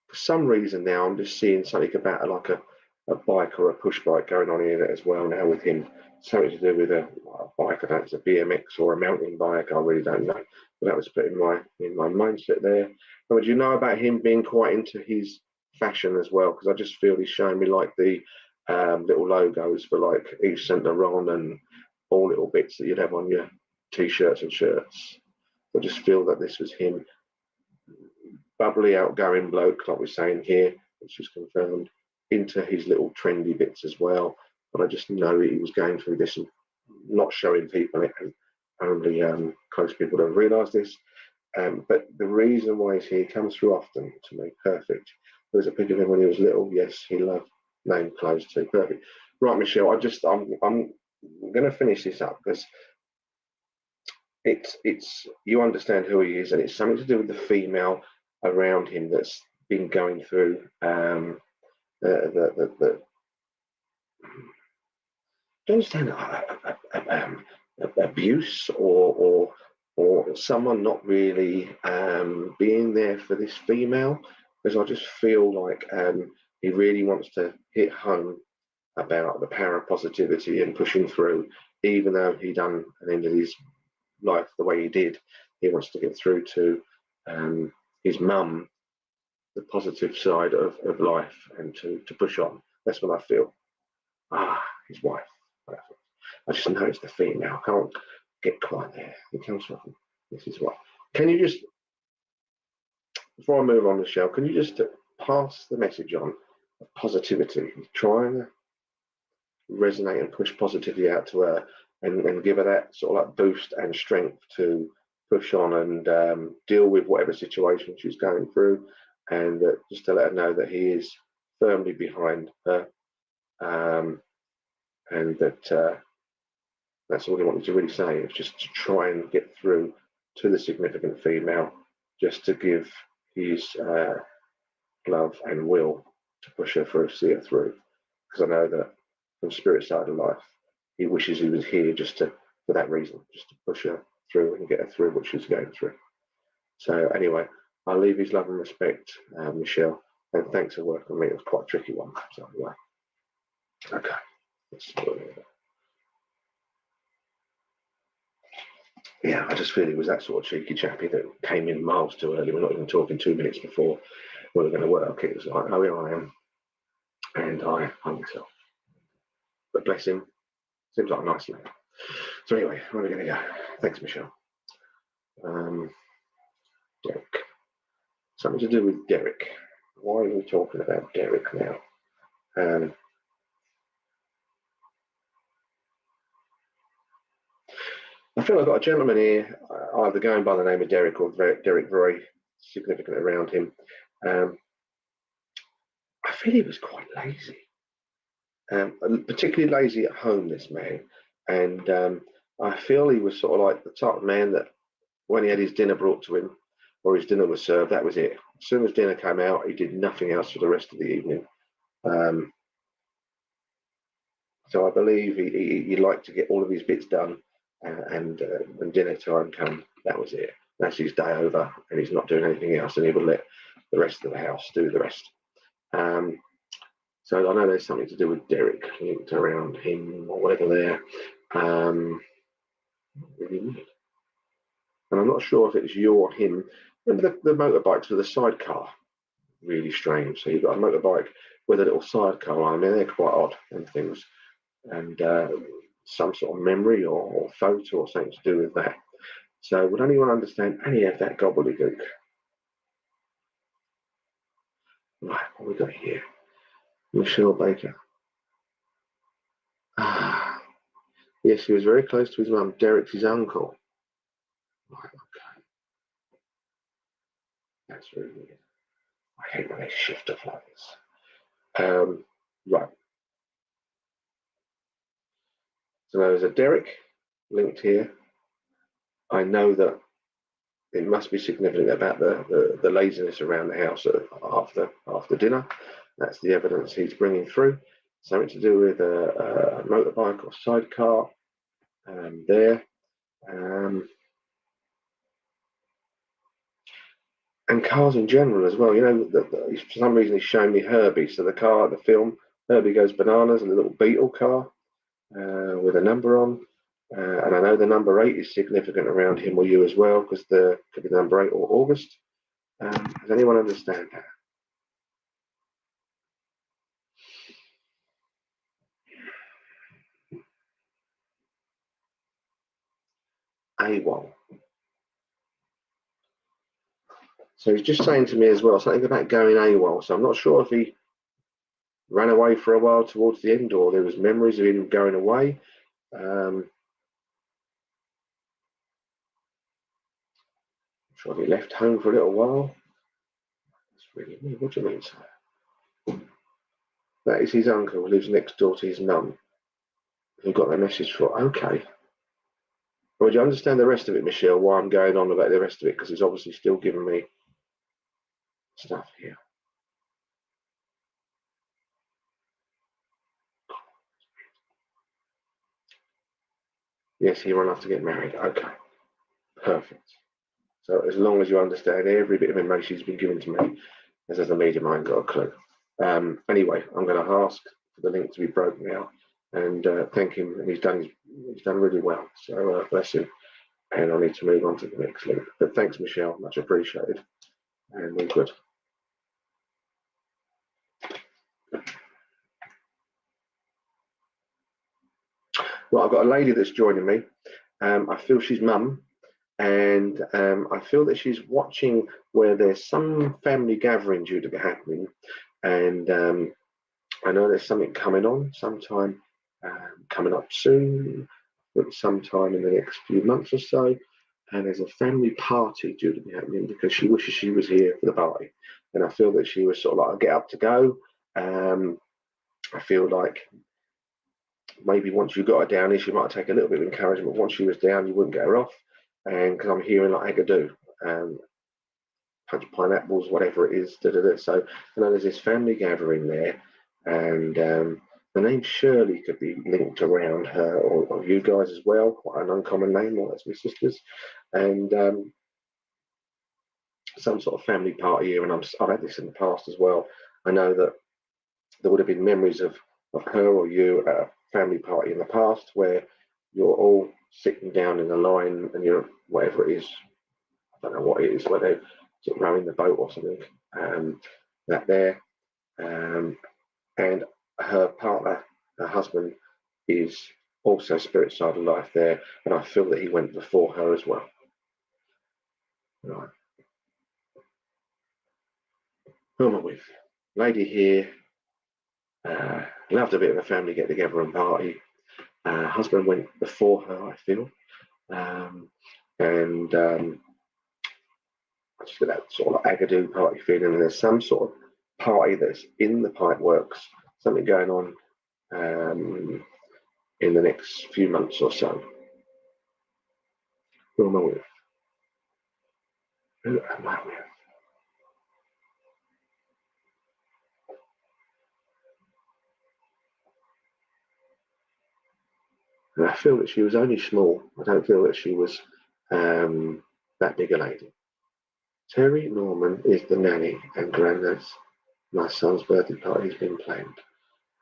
For some reason now I'm just seeing something about like a bike or a push bike going on in it as well now with him. Something to do with a bike. I don't know if it's a BMX or a mountain bike. I really don't know. But that was put in my mindset there. But do you know about him being quite into his fashion as well? Because I just feel he's showing me like the little logos for like Yves Saint Laurent and all little bits that you'd have on your t-shirts and shirts. I just feel that this was him. Bubbly, outgoing bloke, like we're saying here, which is confirmed, into his little trendy bits as well. But I just know he was going through this and not showing people it, and only close people don't realise this. But the reason why he's here comes through often to me. Perfect. There was a picture of him when he was little. Yes, he loved name clothes too. Perfect. Right, Michelle. I'm going to finish this up because it's you understand who he is, and it's something to do with the female around him that's been going through the do you understand abuse or someone not really being there for this female, because I just feel like he really wants to hit home about the power of positivity and pushing through, even though he done an end of his life the way he did. He wants to get through to his mum the positive side of life and to push on. That's what I feel. His wife. I just know it's the female. I can't get quite there. It comes from this is what. Can you just, before I move on, Michelle, can you just pass the message on of positivity? Try and resonate and push positivity out to her and give her that sort of like boost and strength to push on and deal with whatever situation she's going through, and just to let her know that he is firmly behind her, and that that's all he wanted to really say. It's just to try and get through to the significant female, just to give his love and will to push her through, see her through. Because I know that from spirit side of life, he wishes he was here just to, for that reason, just to push her through and get her through what she's going through. So anyway, I'll leave his love and respect, Michelle, and thanks for working on me. It was quite a tricky one. So anyway, okay. Yeah, I just feel he was that sort of cheeky chappy that came in miles too early. We're not even talking 2 minutes before we were going to work. It was like, oh, here I am, and I hung myself. But bless him, seems like a nice man. So anyway, where are we going to go? Thanks, Michelle. Derek. Something to do with Derek. Why are we talking about Derek now? I feel I've got a gentleman here, either going by the name of Derek or Derek, very significant around him. I feel he was quite lazy, particularly lazy at home, this man. And I feel he was sort of like the type of man that when he had his dinner brought to him or his dinner was served, that was it. As soon as dinner came out, he did nothing else for the rest of the evening. So I believe he liked to get all of his bits done, and when dinner time came, that was it. That's his day over, and he's not doing anything else, and he would let the rest of the house do the rest. So I know there's something to do with Derek linked around him or whatever there. Really weird. And I'm not sure if it's you or him. Remember the motorbikes with a sidecar? Really strange. So you've got a motorbike with a little sidecar on. I mean, they're quite odd and things. And some sort of memory or photo or something to do with that. So would anyone understand any of that gobbledygook? Right, what we got here? Michelle Baker. Ah, yes, he was very close to his mum. Derek's his uncle. Right, okay. That's really weird. I hate when they shift off like this. Right. So there's a Derek linked here. I know that it must be significant about the laziness around the house after dinner. That's the evidence he's bringing through. Something to do with a motorbike or sidecar there. And cars in general as well. You know, for some reason he's showing me Herbie. So the car, the film, Herbie Goes Bananas, and the little Beetle car with a number on. And I know the number 8 is significant around him or you as well, because the could be the number 8 or August. Does anyone understand that? AWOL. So he's just saying to me as well something about going AWOL. So I'm not sure if he ran away for a while towards the end, or there was memories of him going away. I'm sure if he left home for a little while. That's really weird. What do you mean, sir? That is his uncle who lives next door to his mum, who got the message for. Okay. Would you understand the rest of it, Michelle, why I'm going on about the rest of it? Because it's obviously still giving me stuff here. Yes, he ran off to get married. Okay. Perfect. So as long as you understand every bit of information he's been given to me, as a medium, I ain't got a clue. Anyway, I'm going to ask for the link to be broken out and thank him. And he's done really well. So bless him. And I need to move on to the next link. But thanks, Michelle. Much appreciated. And we're good. Well, I've got a lady that's joining me. I feel she's mum. And I feel that she's watching where there's some family gathering due to be happening. And I know there's something coming on sometime, coming up soon, sometime in the next few months or so. And there's a family party due to be happening because she wishes she was here for the party. And I feel that she was sort of like, get up to go. I feel like maybe once you got her down here, she might take a little bit of encouragement. Once she was down, you wouldn't get her off. And because I'm hearing like agadoo, punch pineapples, whatever it is. So I know there's this family gathering there, and the name Shirley could be linked around her or you guys as well. Quite an uncommon name, or that's my sister's, and some sort of family party here. And I've had this in the past as well. I know that there would have been memories of her or you at a family party in the past where you're all sitting down in a line and you're whatever it is, I don't know what it is, where they're sort of rowing the boat or something, that there. And her partner, her husband, is also spirit side of life there, and I feel that he went before her as well. Right. Who am I with? Lady here, Loved a bit of a family get together and party. Husband went before her, I feel. And I just get that sort of Agadoo party feeling, and there's some sort of party that's in the pipeworks, something going on in the next few months or so. Who am I with? Who am I with? And I feel that she was only small. I don't feel that she was that big a lady. Terry Norman is the nanny, and Grandad's my son's birthday party has been planned.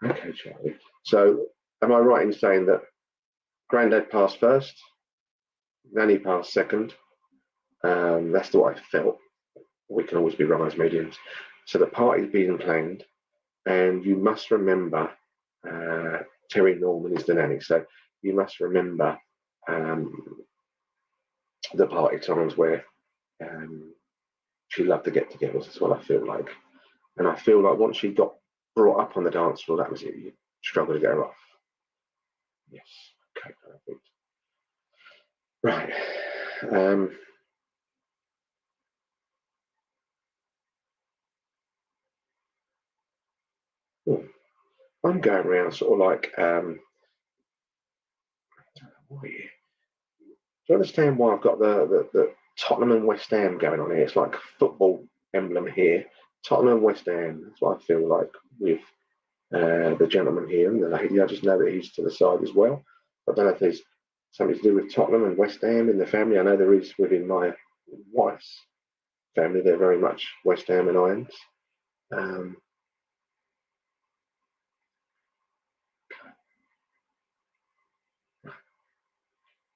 Okay, Charlie. So, am I right in saying that Grandad passed first, nanny passed second? That's what I felt. We can always be wrong as mediums. So the party's being planned, and you must remember Terry Norman is the nanny. So you must remember the party times where she loved to get together. That's what I feel like. And I feel like once she got brought up on the dance floor, that was it. You struggled to get her off. Yes. Okay, perfect. Right. I'm going around sort of like, do you understand why I've got the Tottenham and West Ham going on here? It's like a football emblem here. Tottenham and West Ham. That's what I feel like with the gentleman here and the lady. I just know that he's to the side as well. I don't know if there's something to do with Tottenham and West Ham in the family. I know there is within my wife's family. They're very much West Ham and Irons.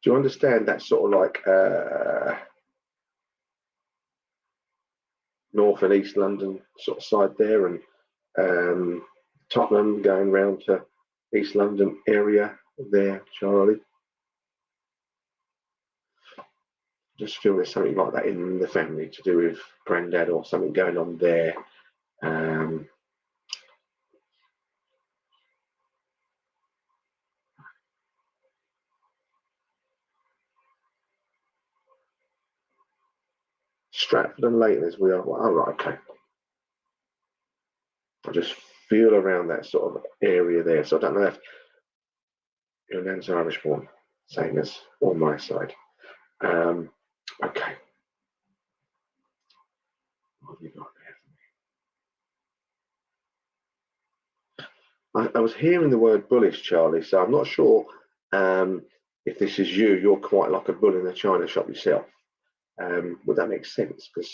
Do you understand that sort of like North and East London sort of side there, and Tottenham going round to East London area there, Charlie? Just feel there's something like that in the family to do with Grandad or something going on there. Stratford and Leighton as we are. Oh, right, okay. I just feel around that sort of area there. So I don't know if your nan's Irish born, same as on my side. Okay. What have you got there? I was hearing the word bullish, Charlie, so I'm not sure if this is you. You're quite like a bull in a china shop yourself. Would that make sense? Because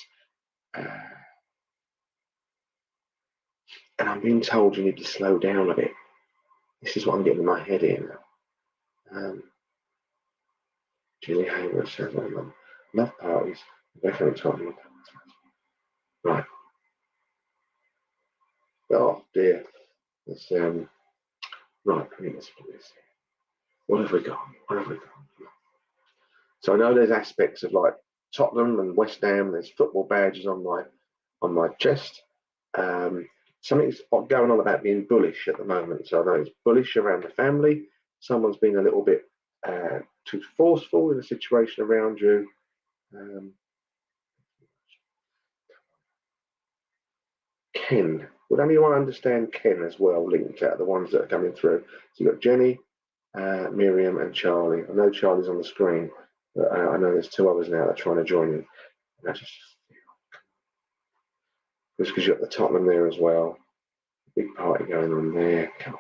and I'm being told you need to slow down a bit. This is what I'm getting in my head here now. Julie Hayward says, love parties. Definitely talking. Right. Oh dear. It's right. I think let's put this here. What have we got? What have we got? So I know there's aspects of like Tottenham and West Ham. There's football badges on my chest. Something's going on about being bullish at the moment. So I know it's bullish around the family. Someone's been a little bit too forceful in a situation around you. Ken. Would anyone understand Ken as well, linked out the ones that are coming through? So you've got Jenny, Miriam, and Charlie. I know Charlie's on the screen, but I know there's two others now that are trying to join in. And just because you've got the Tottenham there as well. Big party going on there. Come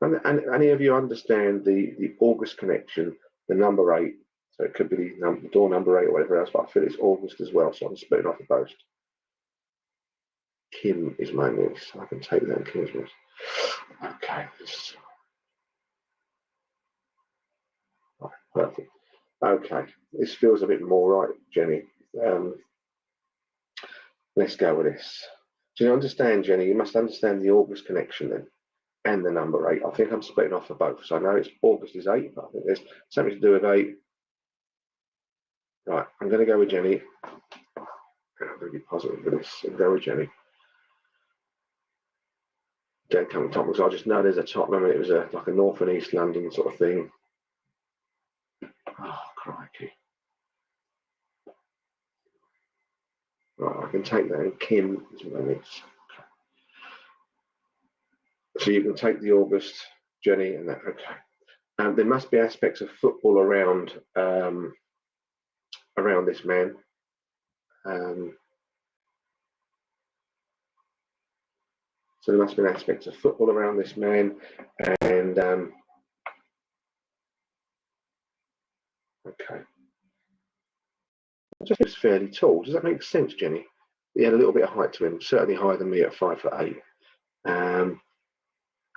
on. And any of you understand the August connection, the number 8? So it could be the door number 8 or whatever else, but I feel it's August as well, so I'm splitting off the post. Kim is my niece. I can take that. Kim's niece. Okay. Right, perfect. Okay. This feels a bit more right, Jenny. Let's go with this. Do you understand, Jenny? You must understand the August connection then, and the number 8. I think I'm splitting off for both. So I know it's August is 8, but I think there's something to do with 8. Right, I'm going to go with Jenny. And I'm going to be positive with this and go with Jenny. Dad come to Tottenham, because I just know there's a Tottenham, and it was like a North and East London sort of thing. Oh, crikey. Right, I can take that, and Kim is what I need. So you can take the August, Jenny, and that, okay. There must be aspects of football around around this man. So there must be aspects of football around this man, and okay. Just was fairly tall. Does that make sense, Jenny? He had a little bit of height to him, certainly higher than me at 5'8".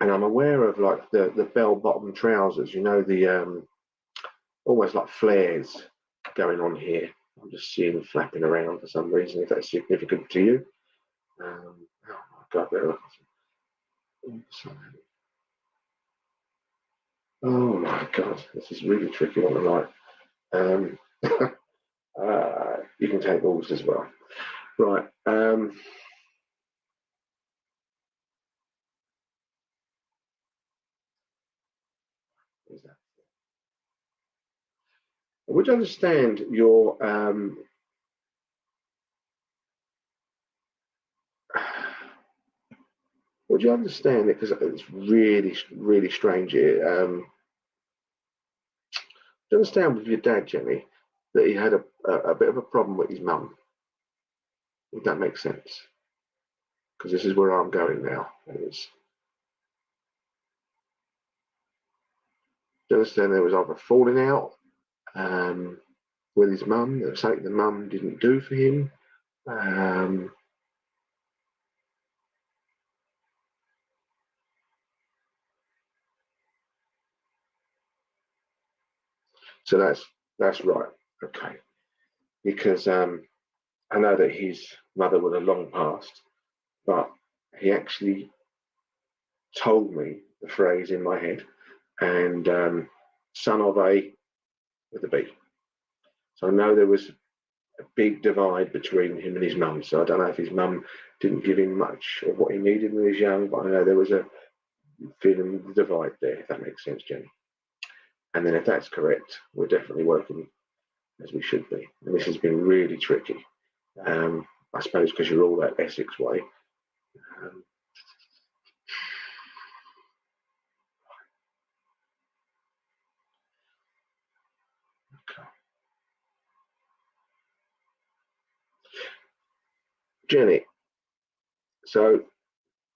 And I'm aware of like the bell-bottom trousers, you know, the almost like flares going on here. I'm just seeing them flapping around for some reason, if that's significant to you. Oh my God, oh my God, this is really tricky on the night. You can take balls as well. Right. Would you understand your would you understand it, because it's really, really strange here. Do you understand with your dad, Jenny, that he had a bit of a problem with his mum? Would that make sense? Because this is where I'm going now. Do you understand there was either falling out with his mum, there was something the mum didn't do for him. So that's right, okay. Because I know that his mother would have long passed, but he actually told me the phrase in my head, and son of a with a B. So I know there was a big divide between him and his mum. So I don't know if his mum didn't give him much of what he needed when he was young, but I know there was a feeling of divide there, if that makes sense, Jenny. And then if that's correct, we're definitely working as we should be. And this has been really tricky. I suppose because you're all that Essex way. Okay. Jenny, so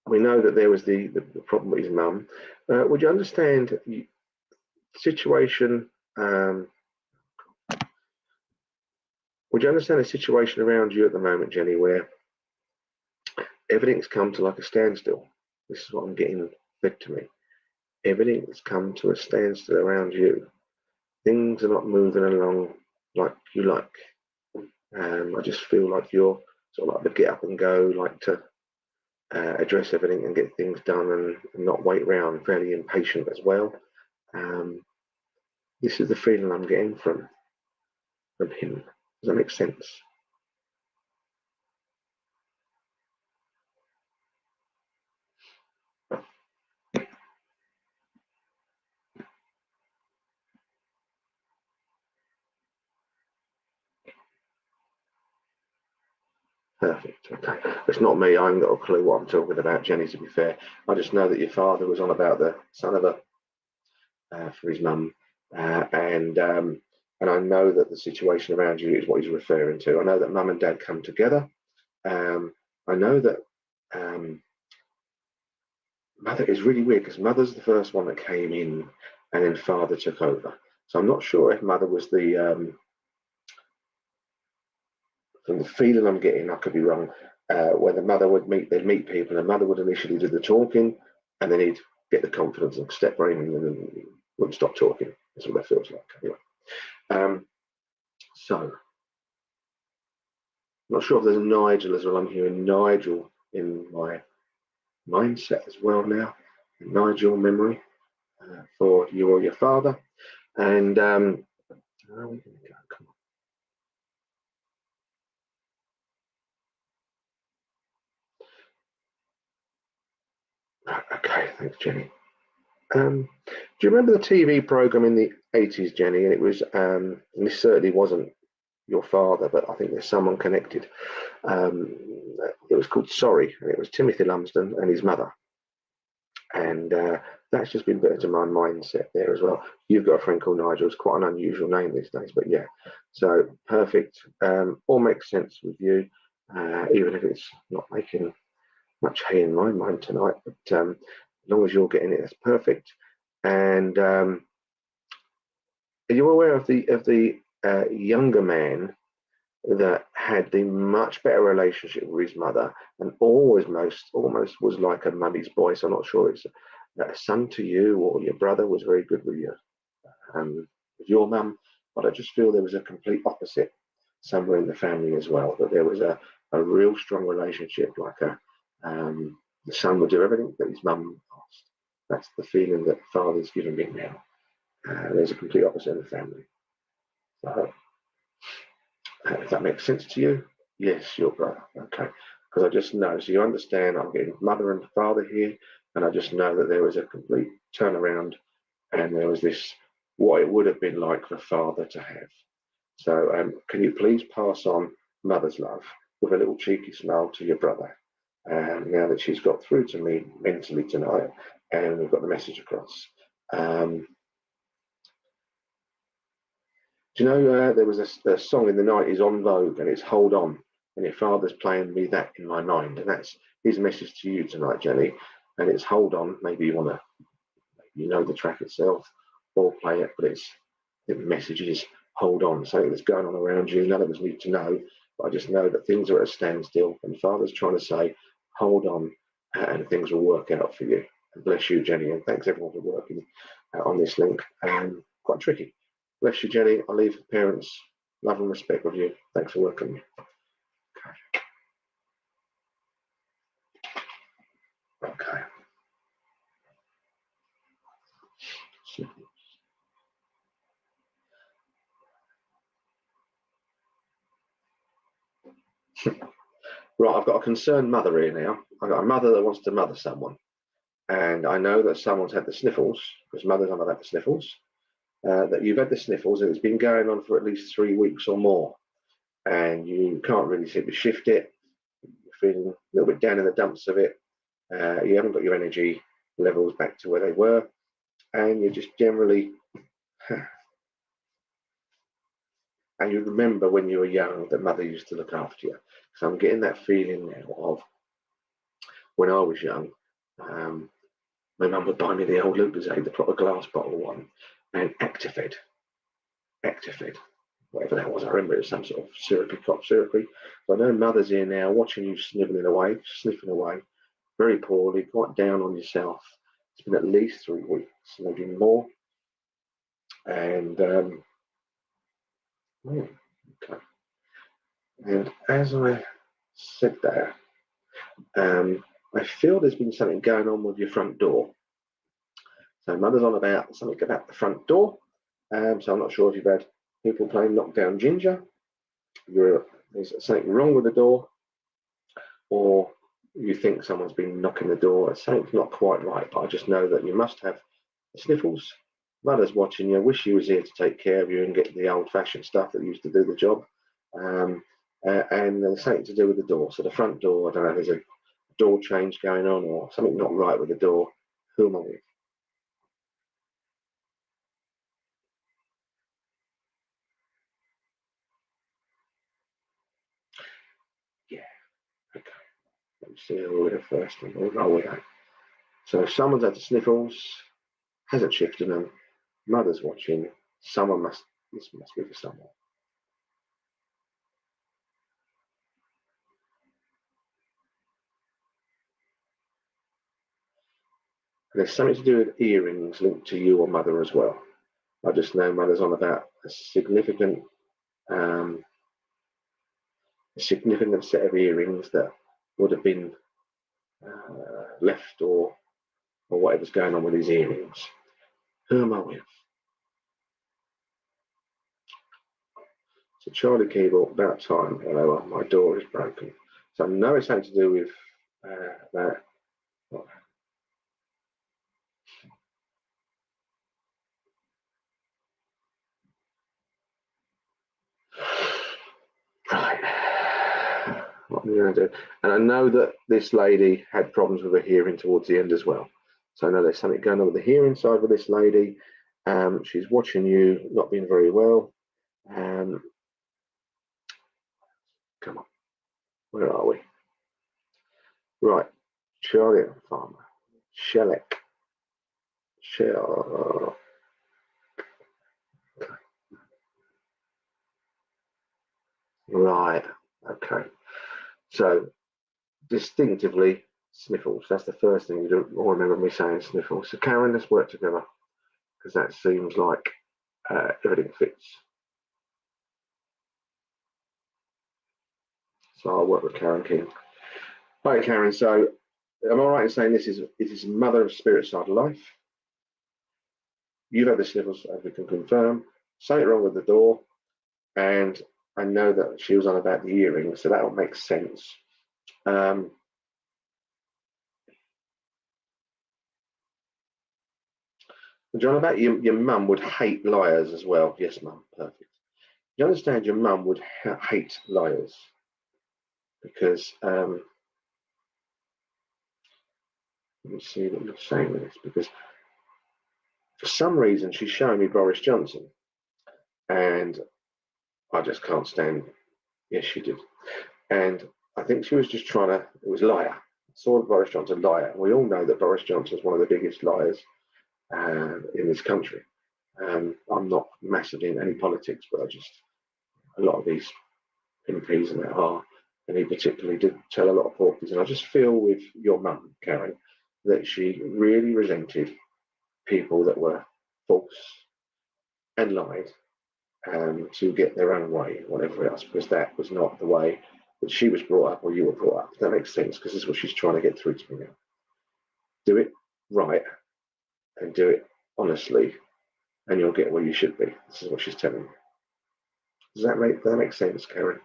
we know that there was the problem with his mum. Would you understand the situation? Would you understand the situation around you at the moment, Jenny, where everything's come to like a standstill? This is what I'm getting fed to me. Everything's come to a standstill around you. Things are not moving along like you like. I just feel like you're sort of like the get up and go, like to address everything and get things done and not wait around, fairly impatient as well. This is the feeling I'm getting from him. Does that make sense? Perfect. Okay. It's not me. I haven't got a clue what I'm talking about, Jenny, to be fair. I just know that your father was on about the son of a for his mum. And I know that the situation around you is what he's referring to. I know that mum and dad come together. I know that mother is really weird, because mother's the first one that came in and then father took over. So I'm not sure if mother was the from the feeling I'm getting, I could be wrong, where the mother would they'd meet people, and mother would initially do the talking, and then he'd get the confidence and step right in, and then wouldn't stop talking. That's what that feels like. Anyway. So, I'm not sure if there's a Nigel as well. I'm hearing Nigel in my mindset as well now. Nigel memory for you or your father. And where are we going to go? Come Okay, thanks, Jenny. Do you remember the TV program in the 80s, Jenny? And it was, and this certainly wasn't your father, but I think there's someone connected. Um, it was called Sorry, and it was Timothy Lumsden and his mother. And that's just been put into my mindset there as well. You've got a friend called Nigel. It's quite an unusual name these days, but yeah. So perfect. All makes sense with you, even if it's not making much hay in my mind tonight. But as long as you're getting it, that's perfect. And are you aware of the younger man that had the much better relationship with his mother and almost was like a mummy's boy? So I'm not sure it's a son to you or your brother was very good with you, with your mum, but I just feel there was a complete opposite somewhere in the family as well, that there was a real strong relationship, like the son would do everything that his mum asked. That's the feeling that father's giving me now. There's a complete opposite in the family. So, if that makes sense to you, yes, your brother. Okay, because I just know. So you understand. I'm getting mother and father here, and I just know that there was a complete turnaround, and there was this what it would have been like for father to have. So can you please pass on mother's love with a little cheeky smile to your brother? Now that she's got through to me mentally tonight, and we've got the message across. Do you know there was a song in the 90s on Vogue, and it's Hold On, and your father's playing me that in my mind, and that's his message to you tonight, Jenny. And it's Hold On. Maybe you want to, you know the track itself, or play it, but the message is hold on. Something that's going on around you, none of us need to know, but I just know that things are at a standstill, and Father's trying to say, hold on, and things will work out for you. And bless you, Jenny, and thanks everyone for working on this link. Quite tricky. Bless you, Jenny. I'll leave parents love and respect with you. Thanks for working. Okay. Right, I've got a concerned mother here now. I've got a mother that wants to mother someone. And I know that someone's had the sniffles, because mothers have had the sniffles, that you've had the sniffles and it's been going on for at least 3 weeks or more. And you can't really seem to shift it. You're feeling a little bit down in the dumps of it. You haven't got your energy levels back to where they were. And you're just generally... And you remember when you were young that mother used to look after you. So I'm getting that feeling now of when I was young. My mum would buy me the old Lucozade, the proper glass bottle one, and Actifed, whatever that was. I remember it was some sort of syrupy, cough syrupy. So I know mother's here now, watching you sniffing away, very poorly, quite down on yourself. It's been at least 3 weeks, maybe more. And okay. And as I said that, I feel there's been something going on with your front door. So mother's on about something about the front door. So I'm not sure if you've had people playing Knockdown Ginger. There's something wrong with the door, or you think someone's been knocking the door. Something's not quite right, but I just know that you must have the sniffles. Mother's watching you. Wish she was here to take care of you and get the old-fashioned stuff that used to do the job. And there's something to do with the door. So the front door, I don't know, there's a door change going on or something not right with the door. Who am I with? Yeah, okay. Let me see who we're with first and we'll roll with that. So someone's had the sniffles, hasn't shifted them, mother's watching, this must be for someone. And there's something to do with earrings linked to you or mother as well. I just know mother's on about a significant set of earrings that would have been left or whatever's going on with his earrings. Who am I with? So Charlie Keyboard, about time. Hello, my door is broken. So I know it's something to do with that. what we're going to do. And I know that this lady had problems with her hearing towards the end as well. So I know there's something going on with the hearing side with this lady. She's watching you, not being very well. Come on, where are we? Right, Charlie Farmer, Shellac, Shell. Right, okay. So distinctively sniffles. That's the first thing you do. Or remember me saying sniffles. So Karen, let's work together because that seems like everything fits. So I'll work with Karen King. Right, Karen. So am I right in saying this is mother of spirit side of life? You've had the sniffles, as we can confirm. Something wrong with the door, and I know that she was on about the earrings, so that will make sense. John, about your mum would hate liars as well. Yes, mum, perfect. You understand your mum would hate liars because let me see what you're saying with this, because for some reason she's showing me Boris Johnson and I just can't stand. Yes, she did. And I think she was just trying to, it was liar. I saw Boris Johnson liar. We all know that Boris Johnson is one of the biggest liars in this country. I'm not massively in any politics, but a lot of these MPs and that are, and he particularly did tell a lot of porkies. And I just feel with your mum, Karen, that she really resented people that were false and lied to get their own way, whatever else, because that was not the way that she was brought up or you were brought up. That makes sense, because this is what she's trying to get through to me now. Do it right and do it honestly, and you'll get where you should be. This is what she's telling me. Does that make sense, Karen?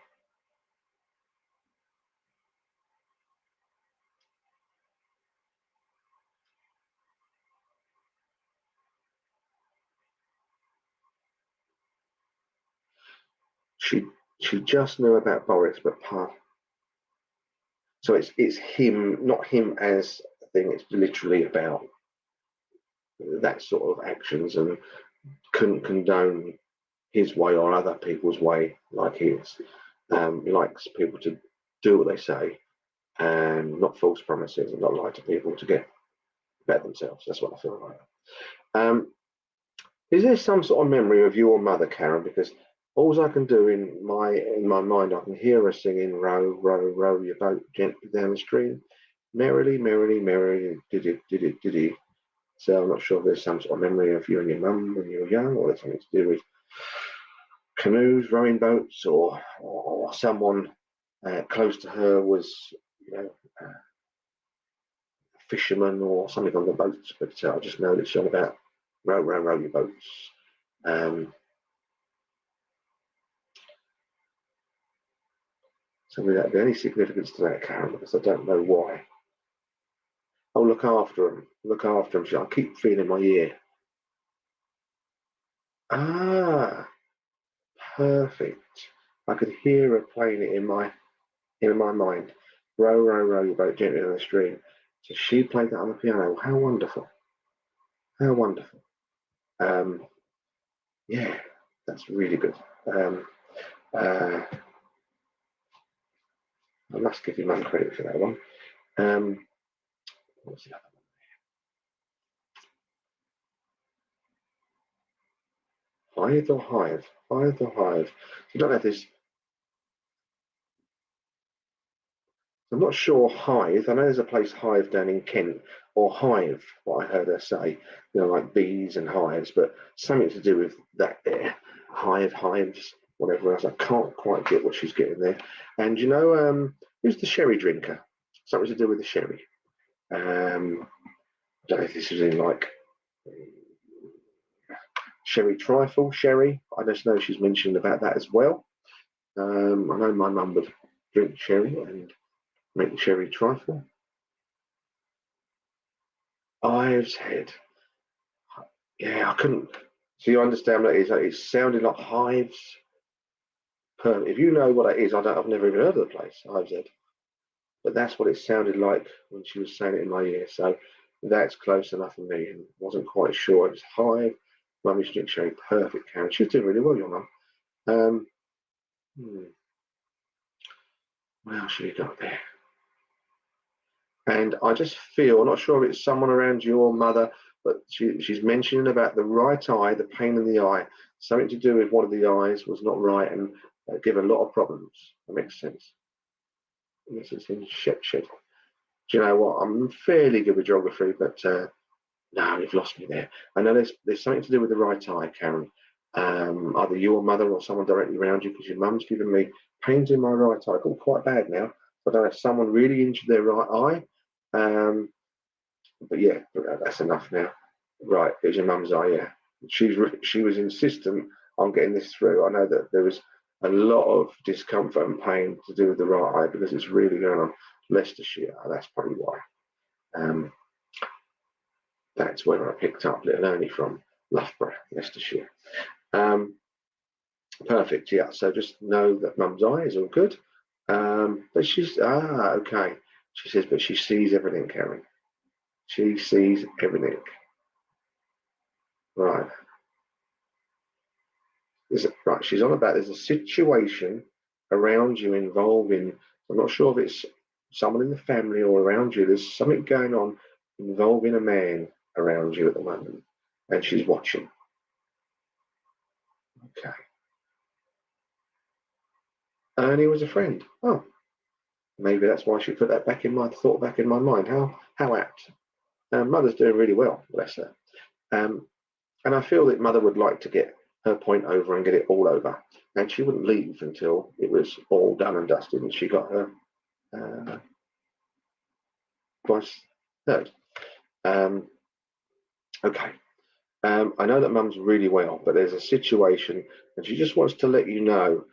She just knew about Boris, but so it's him, not him as a thing. It's literally about that sort of actions, and couldn't condone his way or other people's way like his. Likes people to do what they say and not false promises and not lie to people to get better themselves. That's what I feel like. Is there some sort of memory of your mother, Karen? Because all I can do in my mind, I can hear her singing "Row, row, row your boat gently down the stream, merrily, merrily, merrily, did it." So I'm not sure if there's some sort of memory of you and your mum when you were young, or there's something to do with canoes, rowing boats, or someone close to her was, a fisherman or something on the boats. But I just know that she's on about row, row, row your boats. So would that be any significance to that, Karen? Because I don't know why. Oh, look after him. Look after him. I keep feeling my ear. Ah, perfect. I could hear her playing it in my mind. Row, row, row your boat gently down the stream. So she played that on the piano. How wonderful. How wonderful. Yeah, that's really good. I must give you mum credit for that one. What's the other one? Hive or hive? Hive or hive? You don't have this. I'm not sure Hive. I know there's a place Hive down in Kent, or Hive, what I heard her say, like bees and hives, but something to do with that there. Hives, whatever else. I can't quite get what she's getting there. And who's the sherry drinker? Something to do with the sherry. I don't know if this is in like sherry trifle, sherry. I just know she's mentioned about that as well. I know my mum would drink sherry and make the sherry trifle. Ives head. Yeah, I couldn't. So you understand what it is? It sounded like hives. If you know what it is, I've never even heard of the place. Hives Head. but that's what it sounded like when she was saying it in my ear. So that's close enough for me, and wasn't quite sure. It was Hive, Mummy's Drink Sherry, perfect, Karen. She's doing really well, your mum. What else have you got there? And I just feel, I'm not sure if it's someone around your mother, but she's mentioning about the right eye, the pain in the eye, something to do with one of the eyes was not right and give a lot of problems. That makes sense. Yes, it's in shed. Do you know what? I'm fairly good with geography, but no, you've lost me there. I know there's something to do with the right eye, Karen. Either your mother or someone directly around you, because your mum's given me pains in my right eye. I've got quite bad now. I don't know if someone really injured their right eye. But yeah, that's enough now. Right, it's your mum's eye, yeah. She was insistent on getting this through. I know that there was a lot of discomfort and pain to do with the right eye because it's really going on Leicestershire. That's probably why. That's where I picked up little Ernie from, Loughborough, Leicestershire. Perfect, yeah. So just know that mum's eye is all good. But she's, okay. She says, but she sees everything, Karen. She sees everything. Right. Right, she's on about there's a situation around you involving, I'm not sure if it's someone in the family or around you, there's something going on involving a man around you at the moment, and she's watching. Okay. Ernie was a friend. Oh, maybe that's why she put that thought back in my mind. How apt. Mother's doing really well, bless her. And I feel that Mother would like to get her point over and get it all over. And she wouldn't leave until it was all done and dusted and she got her voice heard. Okay. I know that Mum's really well, but there's a situation and she just wants to let you know,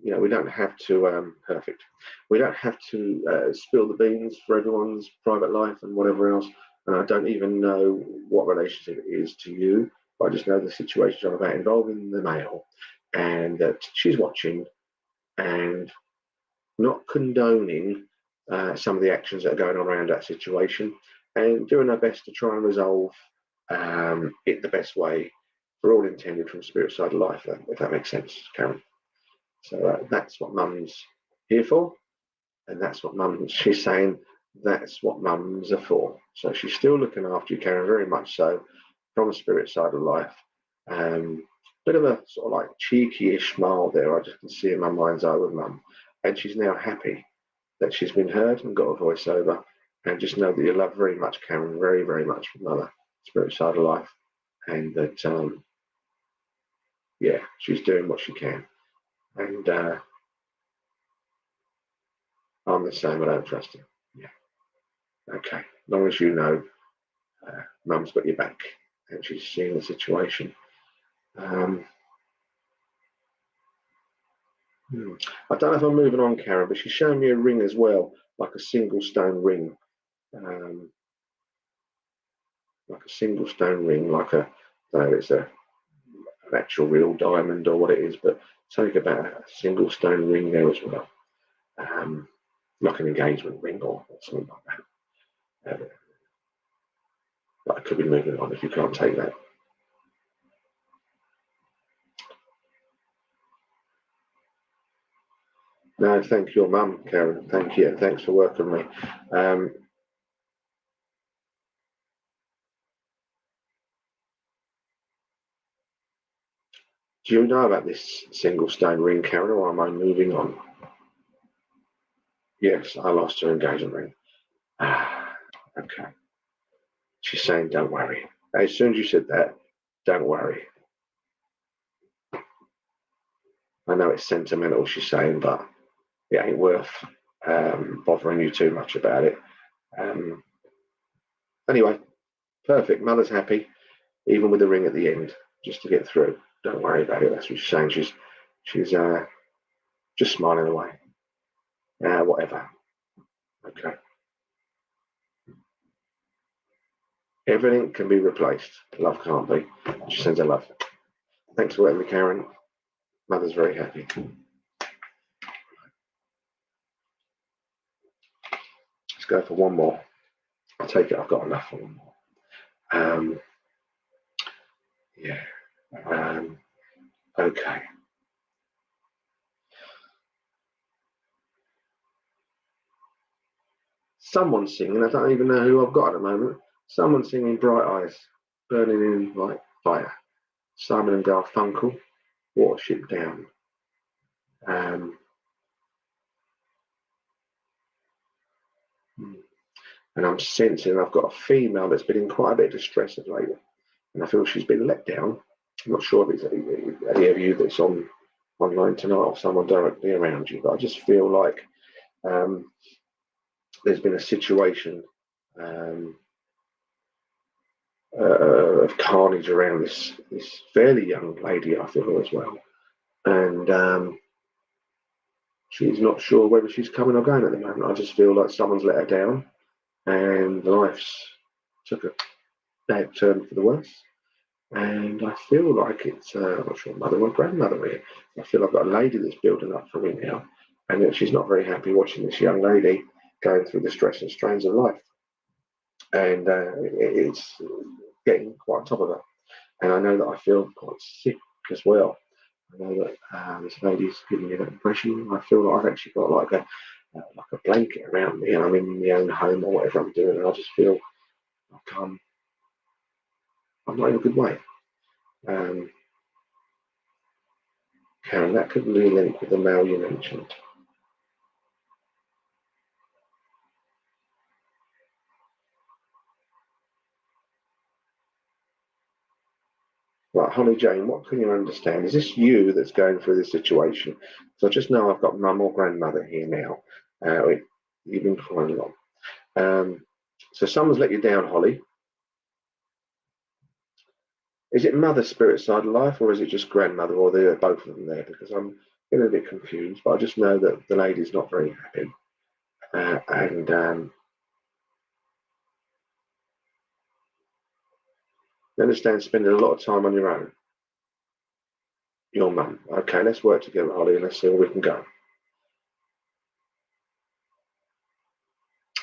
we don't have to, perfect. We don't have to spill the beans for everyone's private life and whatever else. And I don't even know what relationship it is to you. I just know the situation I'm about involving the male and that she's watching and not condoning some of the actions that are going on around that situation and doing her best to try and resolve it the best way for all intended from spirit side of life, if that makes sense, Karen. So that's what Mum's here for, and that's what she's saying that's what mums are for. So she's still looking after you, Karen, very much so, from a spirit side of life. Bit of a sort of like cheeky-ish smile there. I just can see in my mind's eye with Mum. And she's now happy that she's been heard and got a voiceover. And just know that you love very much, Karen, very, very much from Mother, spirit side of life. And that, yeah, she's doing what she can. And I'm the same, I don't trust her. Yeah. Okay. As long as you know Mum's got your back and she's seeing the situation. I don't know if I'm moving on, Karen, but she's showing me a ring as well, like a single stone ring. Like a single stone ring, like a, I don't know, it's an actual real diamond or what it is, but something about a single stone ring there as well. Like an engagement ring or something like that. But I could be moving on if you can't take that. No, thank your mum, Karen. Thank you. Thanks for working with me. Do you know about this single stone ring, Karen, or am I moving on? Yes, I lost her engagement ring. Okay. She's saying, don't worry. As soon as you said that, don't worry. I know it's sentimental, she's saying, but it ain't worth bothering you too much about it. Anyway, perfect. Mother's happy, even with the ring at the end, just to get through. Don't worry about it. That's what she's saying. She's just smiling away. Whatever. Okay. Everything can be replaced. Love can't be. She sends her love. Thanks for letting me, Karen. Mother's very happy. go for one more. I take it I've got enough for one more. Yeah. Okay. Someone's singing. I don't even know who I've got at the moment. Someone's singing "Bright Eyes," burning in like fire. Simon and Garfunkel, "Watership Down." And I'm sensing I've got a female that's been in quite a bit of distress of late, and I feel she's been let down. I'm not sure if it's any of you that's online tonight or someone directly around you, but I just feel like there's been a situation of carnage around this fairly young lady, I feel, as well, and she's not sure whether she's coming or going at the moment. I just feel like someone's let her down, and life's took a bad turn for the worse. And I feel like it's, I'm not sure, mother or grandmother here. I feel I've got a lady that's building up for me now, and that she's not very happy watching this young lady going through the stress and strains of life. And it's getting quite on top of her. And I know that I feel quite sick as well. I know that this lady's giving me that impression. I feel like I've actually got like a blanket around me, and I'm in my own home or whatever I'm doing, and I just feel like I'm not in a good way. Karen, that could really link with the male you mentioned. Right, Holly Jane, what can you understand? Is this you that's going through this situation? So I just know I've got mum or grandmother here now. You've been crying a lot. So someone's let you down, Holly. Is it mother spirit side of life, or is it just grandmother, or they're both of them there? Because I'm getting a bit confused, but I just know that the lady's not very happy. And you understand spending a lot of time on your own. Your mum. Okay, let's work together, Holly, and let's see where we can go.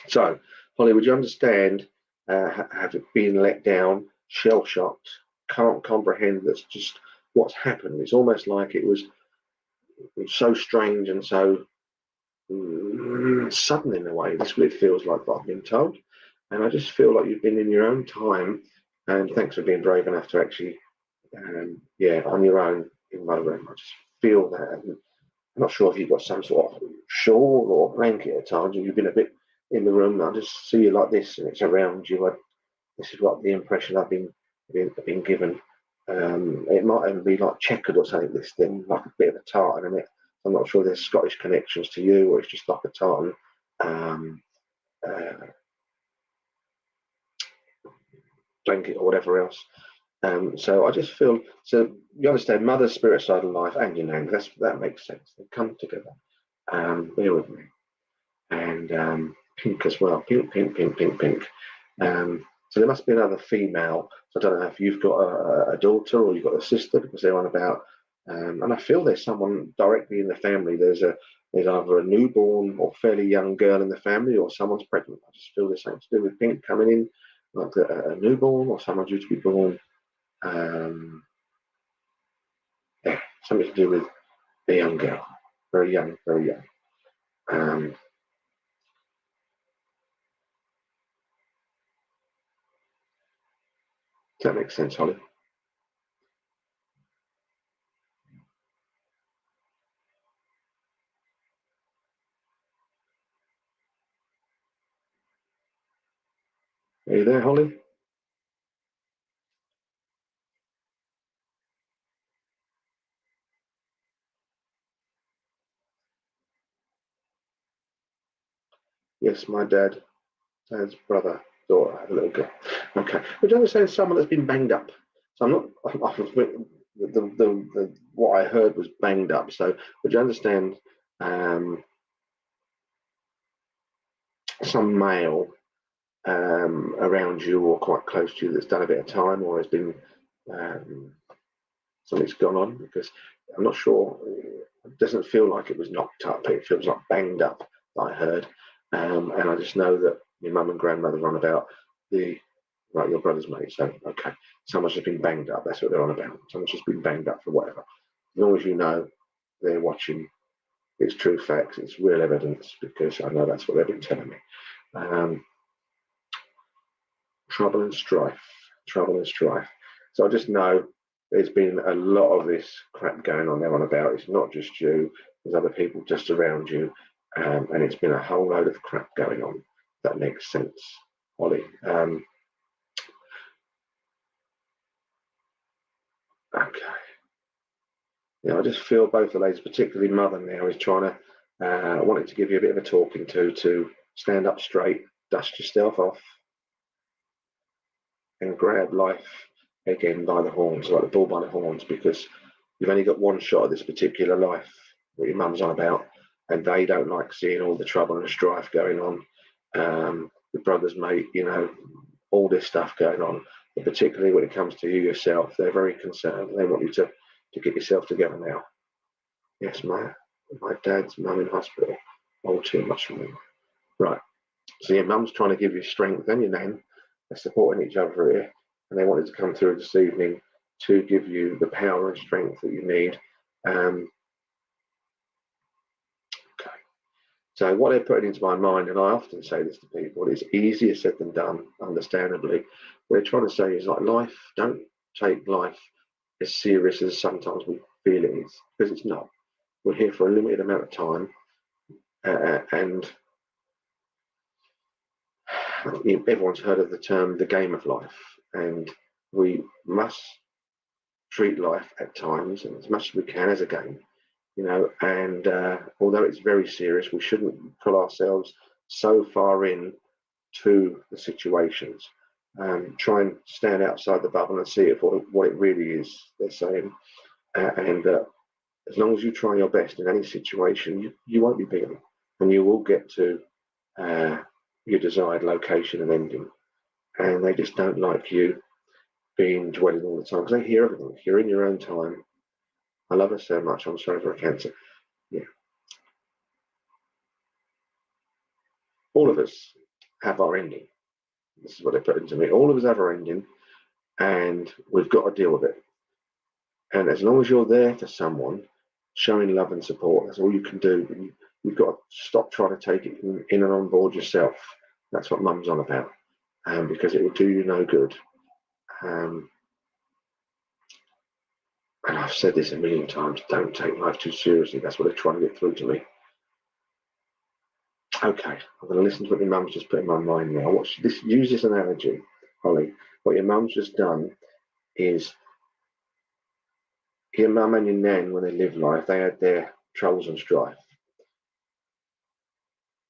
So, Holly, would you understand having been let down, shell-shocked, can't comprehend that's just what's happened? It's almost like it was so strange and so sudden in a way. That's what it feels like, what I've been told. And I just feel like you've been in your own time, and thanks for being brave enough to actually, on your own in my room. I just feel that. And I'm not sure if you've got some sort of shawl or blanket at times, and you've been a bit in the room. I just see you like this, and it's around you. This is what the impression I've been given. It might even be like checkered or something. This thing, like a bit of a tartan in it. I'm not sure there's Scottish connections to you, or it's just like a tartan. Blanket or whatever else. So I just feel, so you understand mother's spirit side of life and your name. That makes sense. They come together. Bear with me. And pink as well. Pink. So there must be another female. So I don't know if you've got a daughter or you've got a sister, because they're on about. And I feel there's someone directly in the family. There's either a newborn or fairly young girl in the family, or someone's pregnant. I just feel there's something to do with pink coming in, like a newborn or someone due to be born. Something to do with a young girl, very young. Does that make sense, Holly? Are you there, Holly? Yes, my dad's brother, daughter, had a little girl. Okay, would you understand someone that's been banged up? So I'm not. What I heard was banged up. So would you understand some male around you or quite close to you that's done a bit of time, or has been something's gone on? Because I'm not sure. It doesn't feel like it was knocked up. It feels like banged up. I heard. And I just know that your mum and grandmother are on about your brother's mate. So, okay, someone's just been banged up. That's what they're on about. Someone's just been banged up for whatever. As long as you know they're watching, it's true facts, it's real evidence, because I know that's what they've been telling me. Trouble and strife. So I just know there's been a lot of this crap going on there on about. It's not just you, there's other people just around you, and it's been a whole load of crap going on. That makes sense, Holly. Okay. I just feel both the ladies, particularly Mother now, is trying to, wanting to give you a bit of a talking to stand up straight, dust yourself off, and grab life again by the horns, like the bull by the horns, because you've only got one shot at this particular life, what your mum's on about, and they don't like seeing all the trouble and strife going on. Your brother's mate, all this stuff going on, but particularly when it comes to you yourself, they're very concerned. They want you to get yourself together now. Yes, my dad's mum in hospital. All too much for me. Right. So your mum's trying to give you strength, and your nan. They're supporting each other here, and they wanted to come through this evening to give you the power and strength that you need. Okay. So what they're putting into my mind, and I often say this to people, it's easier said than done, understandably. What they're trying to say is, like, life, don't take life as serious as sometimes we feel it is, because it's not. We're here for a limited amount of time, and everyone's heard of the term the game of life, and we must treat life at times, and as much as we can, as a game, and although it's very serious, we shouldn't pull ourselves so far in to the situations. Try and stand outside the bubble and see it for what it really is, they're saying, and as long as you try your best in any situation, you won't be beaten, and you will get to your desired location and ending. And they just don't like you being dwelling all the time, because they hear everything. You're in your own time. I love her so much. I'm sorry for her cancer. Yeah. All of us have our ending. This is what they put into me. All of us have our ending, and we've got to deal with it. And as long as you're there for someone, showing love and support, that's all you can do. You've got to stop trying to take it in and on board yourself. That's what Mum's on about, because it will do you no good. And I've said this a million times, don't take life too seriously. That's what they're trying to get through to me. Okay, I'm going to listen to what your mum's just put in my mind now. Use this analogy, Holly. What your mum's just done is, your mum and your nan, when they lived life, they had their troubles and strife.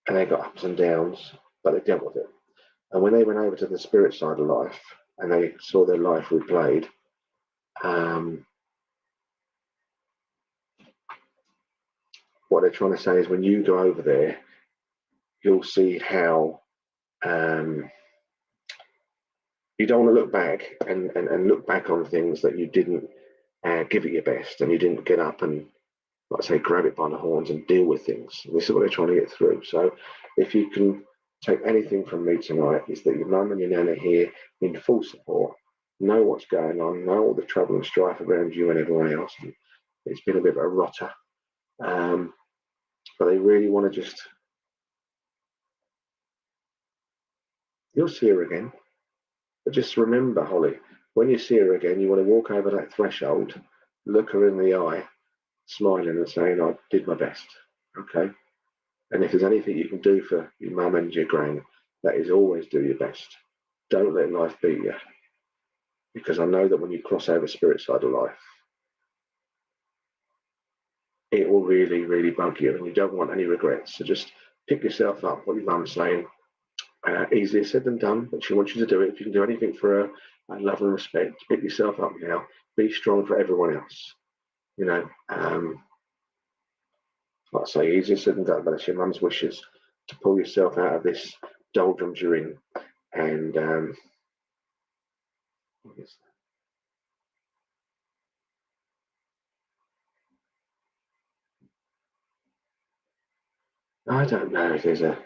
And they got ups and downs, but they dealt with it. And when they went over to the spirit side of life, and they saw their life replayed, what they're trying to say is, when you go over there, you'll see how you don't want to look back and look back on things that you didn't give it your best, and you didn't get up and, like I say, grab it by the horns and deal with things. And this is what they're trying to get through. So if you can take anything from me tonight, is that your mum and your nan are here in full support, know what's going on, know all the trouble and strife around you and everyone else. And it's been a bit of a rotter, but they really want to just, you'll see her again. But just remember, Holly, when you see her again, you want to walk over that threshold, look her in the eye, smiling and saying, I did my best. Okay? And if there's anything you can do for your mum and your gran, that is always do your best. Don't let life beat you. Because I know that when you cross over spirit side of life, it will really, really bug you, and you don't want any regrets. So just pick yourself up, what your mum's saying. Easier said than done, but she wants you to do it. If you can do anything for her, I love and respect. Pick yourself up now. Be strong for everyone else. Like I say, easier said than done, but it's your mum's wishes to pull yourself out of this doldrums you're in. And I don't know if there's a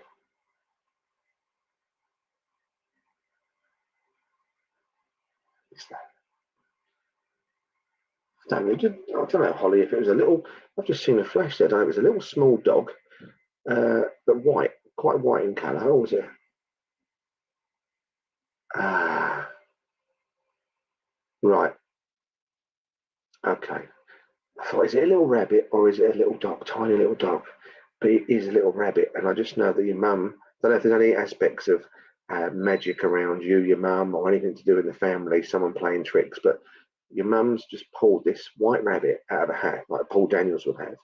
I don't know, Holly, if it was a little, I've just seen a flash there, I don't know, it was a little small dog, but white, quite white in colour. What was it? Right, okay. I thought, is it a little rabbit or is it a little dog, tiny little dog? But it is a little rabbit, and I just know that your mum, I don't know if there's any aspects of magic around you, your mum, or anything to do with the family, someone playing tricks, but your mum's just pulled this white rabbit out of a hat, like Paul Daniels would have.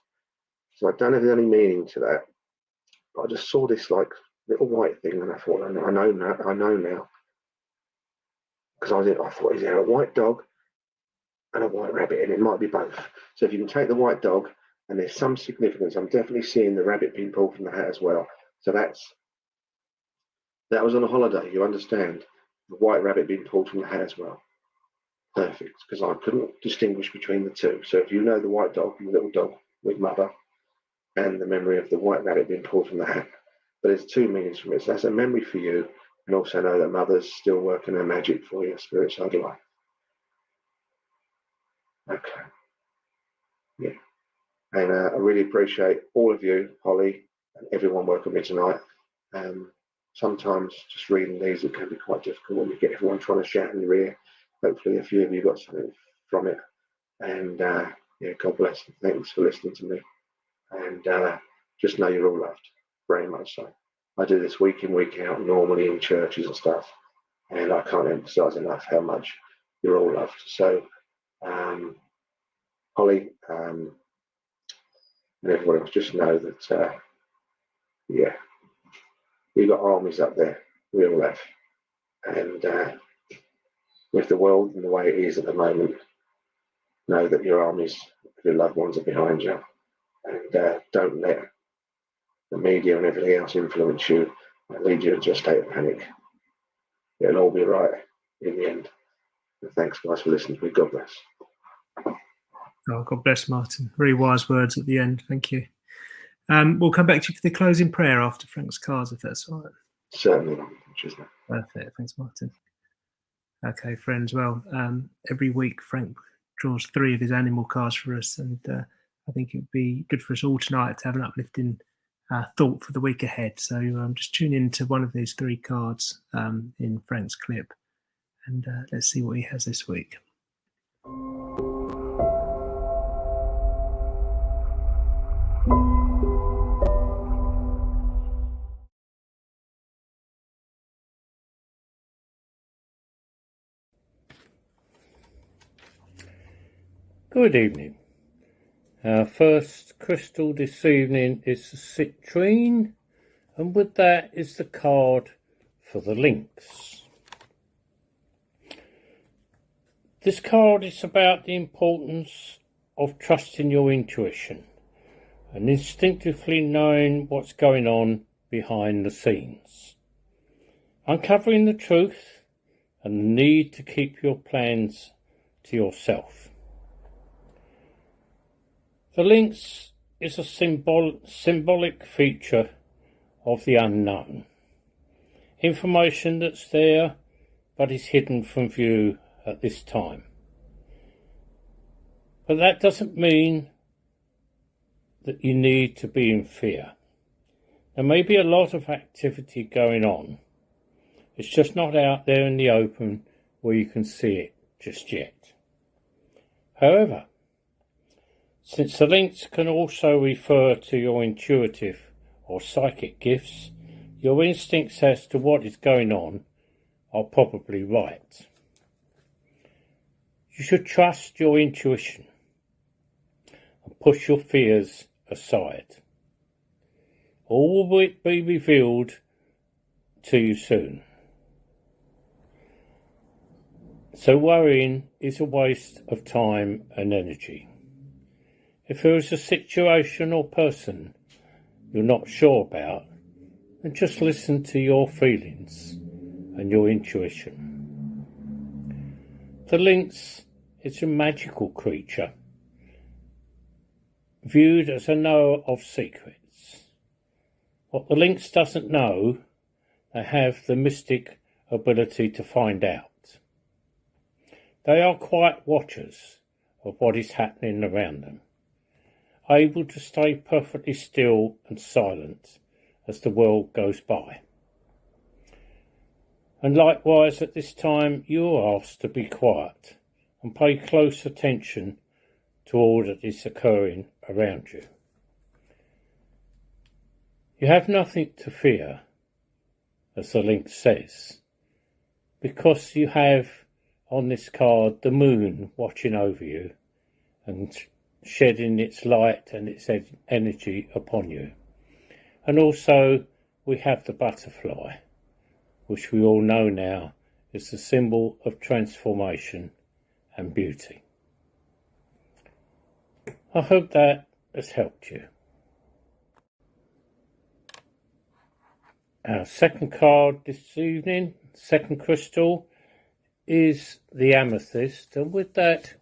So I don't know if there's any meaning to that, but I just saw this like little white thing, and I thought, I know now, because I thought, is there a white dog and a white rabbit? And it might be both. So if you can take the white dog, and there's some significance, I'm definitely seeing the rabbit being pulled from the hat as well. So that was on a holiday, you understand? The white rabbit being pulled from the hat as well. Perfect, because I couldn't distinguish between the two. So if you know the white dog, the little dog with mother, and the memory of the white rabbit being pulled from the hat. But there's two meanings from it. So that's a memory for you, and also know that mother's still working her magic for your spirit side of life. Okay. Yeah. And I really appreciate all of you, Holly, and everyone working with me tonight. Sometimes just reading these, it can be quite difficult when you get everyone trying to shout in your ear. Hopefully a few of you got something from it. And yeah, God bless and thanks for listening to me. And just know you're all loved, very much so. I do this week in, week out, normally in churches and stuff. And I can't emphasize enough how much you're all loved. So, Holly, and everyone else, just know that, yeah, we've got armies up there, we all have. And with the world and the way it is at the moment, know that your armies, your loved ones are behind you. And don't let the media and everything else influence you and lead you into a state of panic. It'll all be right in the end. And thanks, guys, for listening to me. God bless. Oh, God bless, Martin. Very wise words at the end. Thank you. We'll come back to you for the closing prayer after Frank's cards, if that's all right. Certainly. Perfect. Thanks, Martin. Okay, friends. Well, every week Frank draws 3 of his animal cards for us, and I think it would be good for us all tonight to have an uplifting thought for the week ahead. So just tune in to one of these 3 cards in Frank's clip, and let's see what he has this week. Good evening. Our first crystal this evening is the citrine, and with that is the card for the lynx. This card is about the importance of trusting your intuition and instinctively knowing what's going on behind the scenes, uncovering the truth and the need to keep your plans to yourself. The lynx is a symbolic feature of the unknown, information that's there but is hidden from view at this time. But that doesn't mean that you need to be in fear. There may be a lot of activity going on. It's just not out there in the open where you can see it just yet. However, since the lynx can also refer to your intuitive or psychic gifts, your instincts as to what is going on are probably right. You should trust your intuition and push your fears aside. All will be revealed to you soon. So worrying is a waste of time and energy. If there is a situation or person you're not sure about, then just listen to your feelings and your intuition. The lynx is a magical creature, viewed as a knower of secrets. What the lynx doesn't know, they have the mystic ability to find out. They are quiet watchers of what is happening around them, able to stay perfectly still and silent as the world goes by. And likewise, at this time, you are asked to be quiet and pay close attention to all that is occurring around you. You have nothing to fear, as the link says, because you have on this card the moon watching over you and shedding its light and its energy upon you. And also we have the butterfly, which we all know now is the symbol of transformation and beauty. I hope that has helped you. Our second card this evening, second crystal, is the amethyst, and with that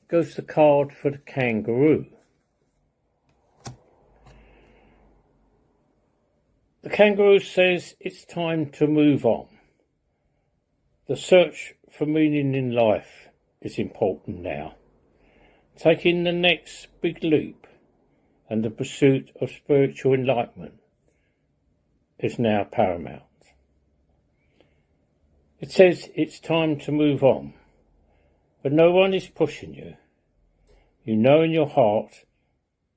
goes the card for the kangaroo. The kangaroo says it's time to move on. The search for meaning in life is important now. Taking the next big leap and the pursuit of spiritual enlightenment is now paramount. It says it's time to move on, but no one is pushing you. You know in your heart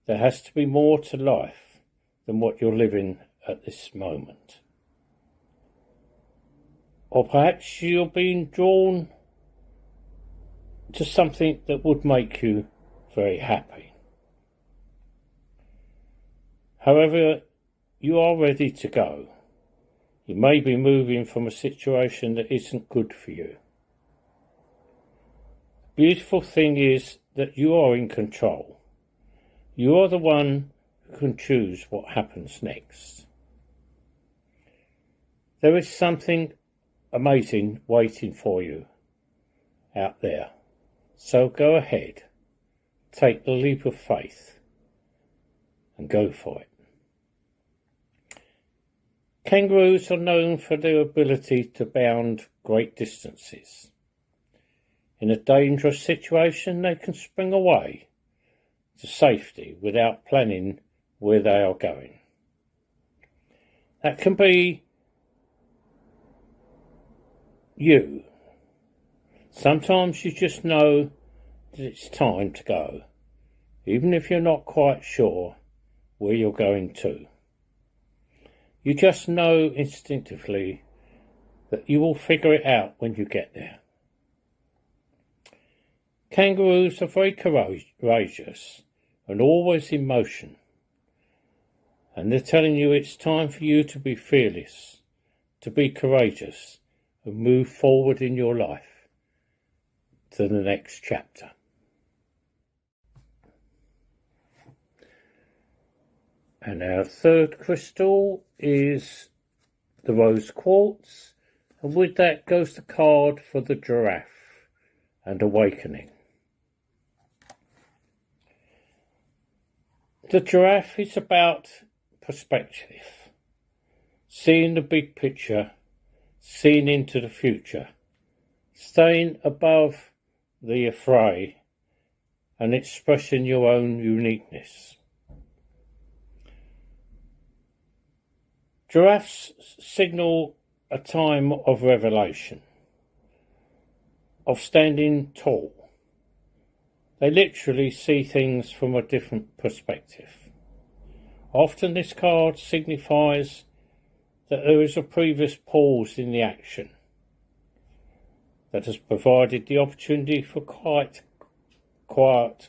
there has to be more to life than what you're living at this moment. Or perhaps you're being drawn to something that would make you very happy. However, you are ready to go. You may be moving from a situation that isn't good for you. The beautiful thing is that you are in control. You are the one who can choose what happens next. There is something amazing waiting for you out there. So go ahead, take the leap of faith and go for it. Kangaroos are known for their ability to bound great distances. In a dangerous situation, they can spring away to safety without planning where they are going. That can be you. Sometimes you just know that it's time to go, even if you're not quite sure where you're going to. You just know instinctively that you will figure it out when you get there. Kangaroos are very courageous and always in motion. And they're telling you it's time for you to be fearless, to be courageous and move forward in your life to the next chapter. And our third crystal is the rose quartz, and with that goes the card for the giraffe and awakening. The giraffe is about perspective, seeing the big picture, seeing into the future, staying above the affray and expressing your own uniqueness. Giraffes signal a time of revelation, of standing tall. They literally see things from a different perspective. Often this card signifies that there is a previous pause in the action that has provided the opportunity for quite quiet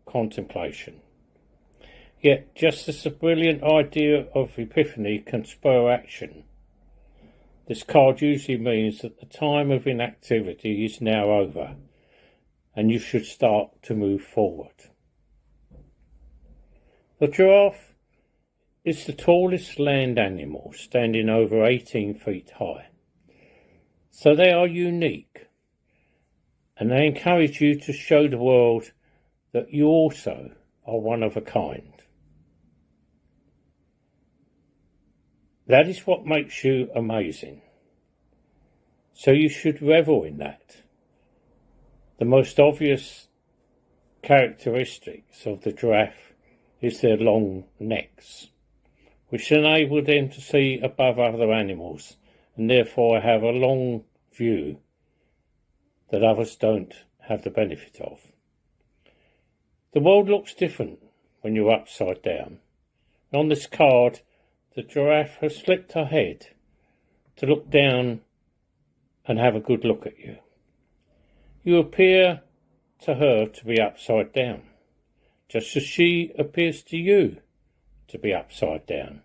contemplation. Yet, just as a brilliant idea of epiphany can spur action, this card usually means that the time of inactivity is now over and you should start to move forward. The giraffe is the tallest land animal, standing over 18 feet high. So they are unique, and they encourage you to show the world that you also are one of a kind. That is what makes you amazing. So you should revel in that. The most obvious characteristics of the giraffe is their long necks, which enable them to see above other animals and therefore have a long view that others don't have the benefit of. The world looks different when you're upside down. On this card, the giraffe has flipped her head to look down and have a good look at you. You appear to her to be upside down, just as she appears to you to be upside down.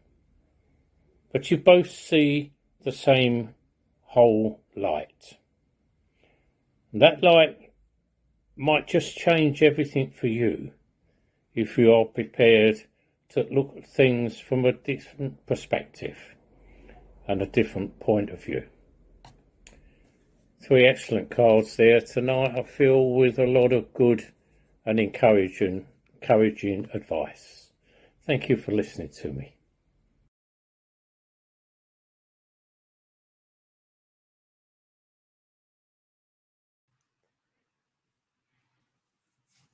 But you both see the same whole light. And that light might just change everything for you if you are prepared to look at things from a different perspective and a different point of view. 3 excellent cards there tonight, I feel, with a lot of good and encouraging advice. Thank you for listening to me.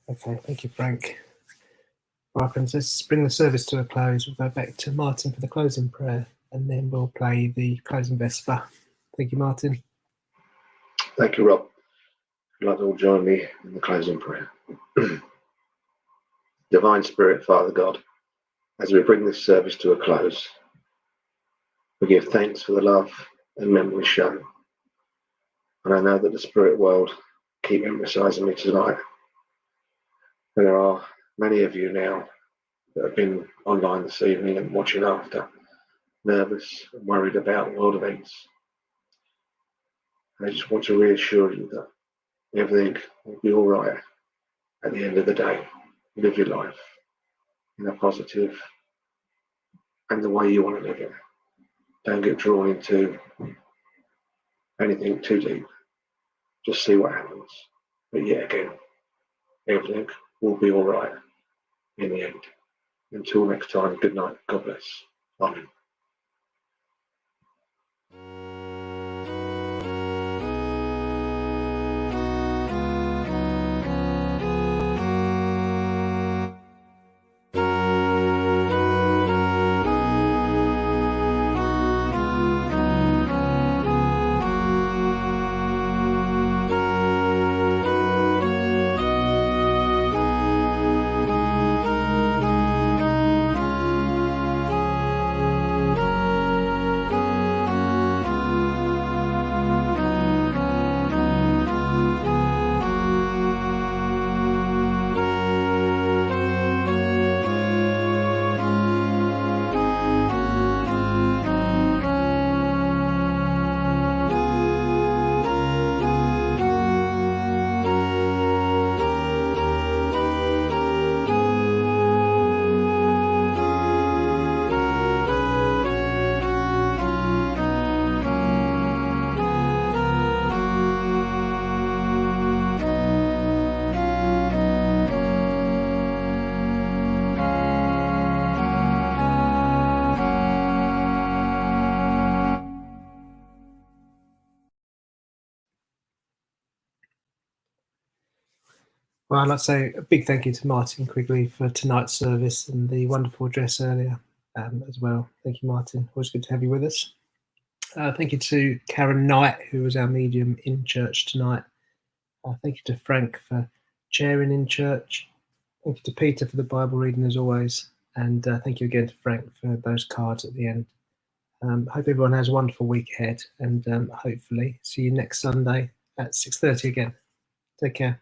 Okay, thank you, Frank. Right, friends, let's bring the service to a close. We'll go back to Martin for the closing prayer, and then we'll play the closing Vesper. Thank you, Martin. Thank you, Rob. If you'd like to all join me in the closing prayer. Divine Spirit, Father God, as we bring this service to a close, we give thanks for the love and memory shown. And I know that the spirit world keep emphasizing me tonight. And there are many of you now that have been online this evening and watching after, nervous and worried about world events. And I just want to reassure you that everything will be all right at the end of the day. Live your life in a positive and the way you want to live it. Don't get drawn into anything too deep. Just see what happens. But yet again, everything will be all right in the end. Until next time, good night. God bless. Amen. Well, I'd like to say a big thank you to Martin Quigley for tonight's service and the wonderful address earlier as well. Thank you, Martin. Always good to have you with us. Thank you to Karen Knight, who was our medium in church tonight. Thank you to Frank for chairing in church. Thank you to Peter for the Bible reading as always. And thank you again to Frank for those cards at the end. Hope everyone has a wonderful week ahead, and hopefully see you next Sunday at 6:30 again. Take care.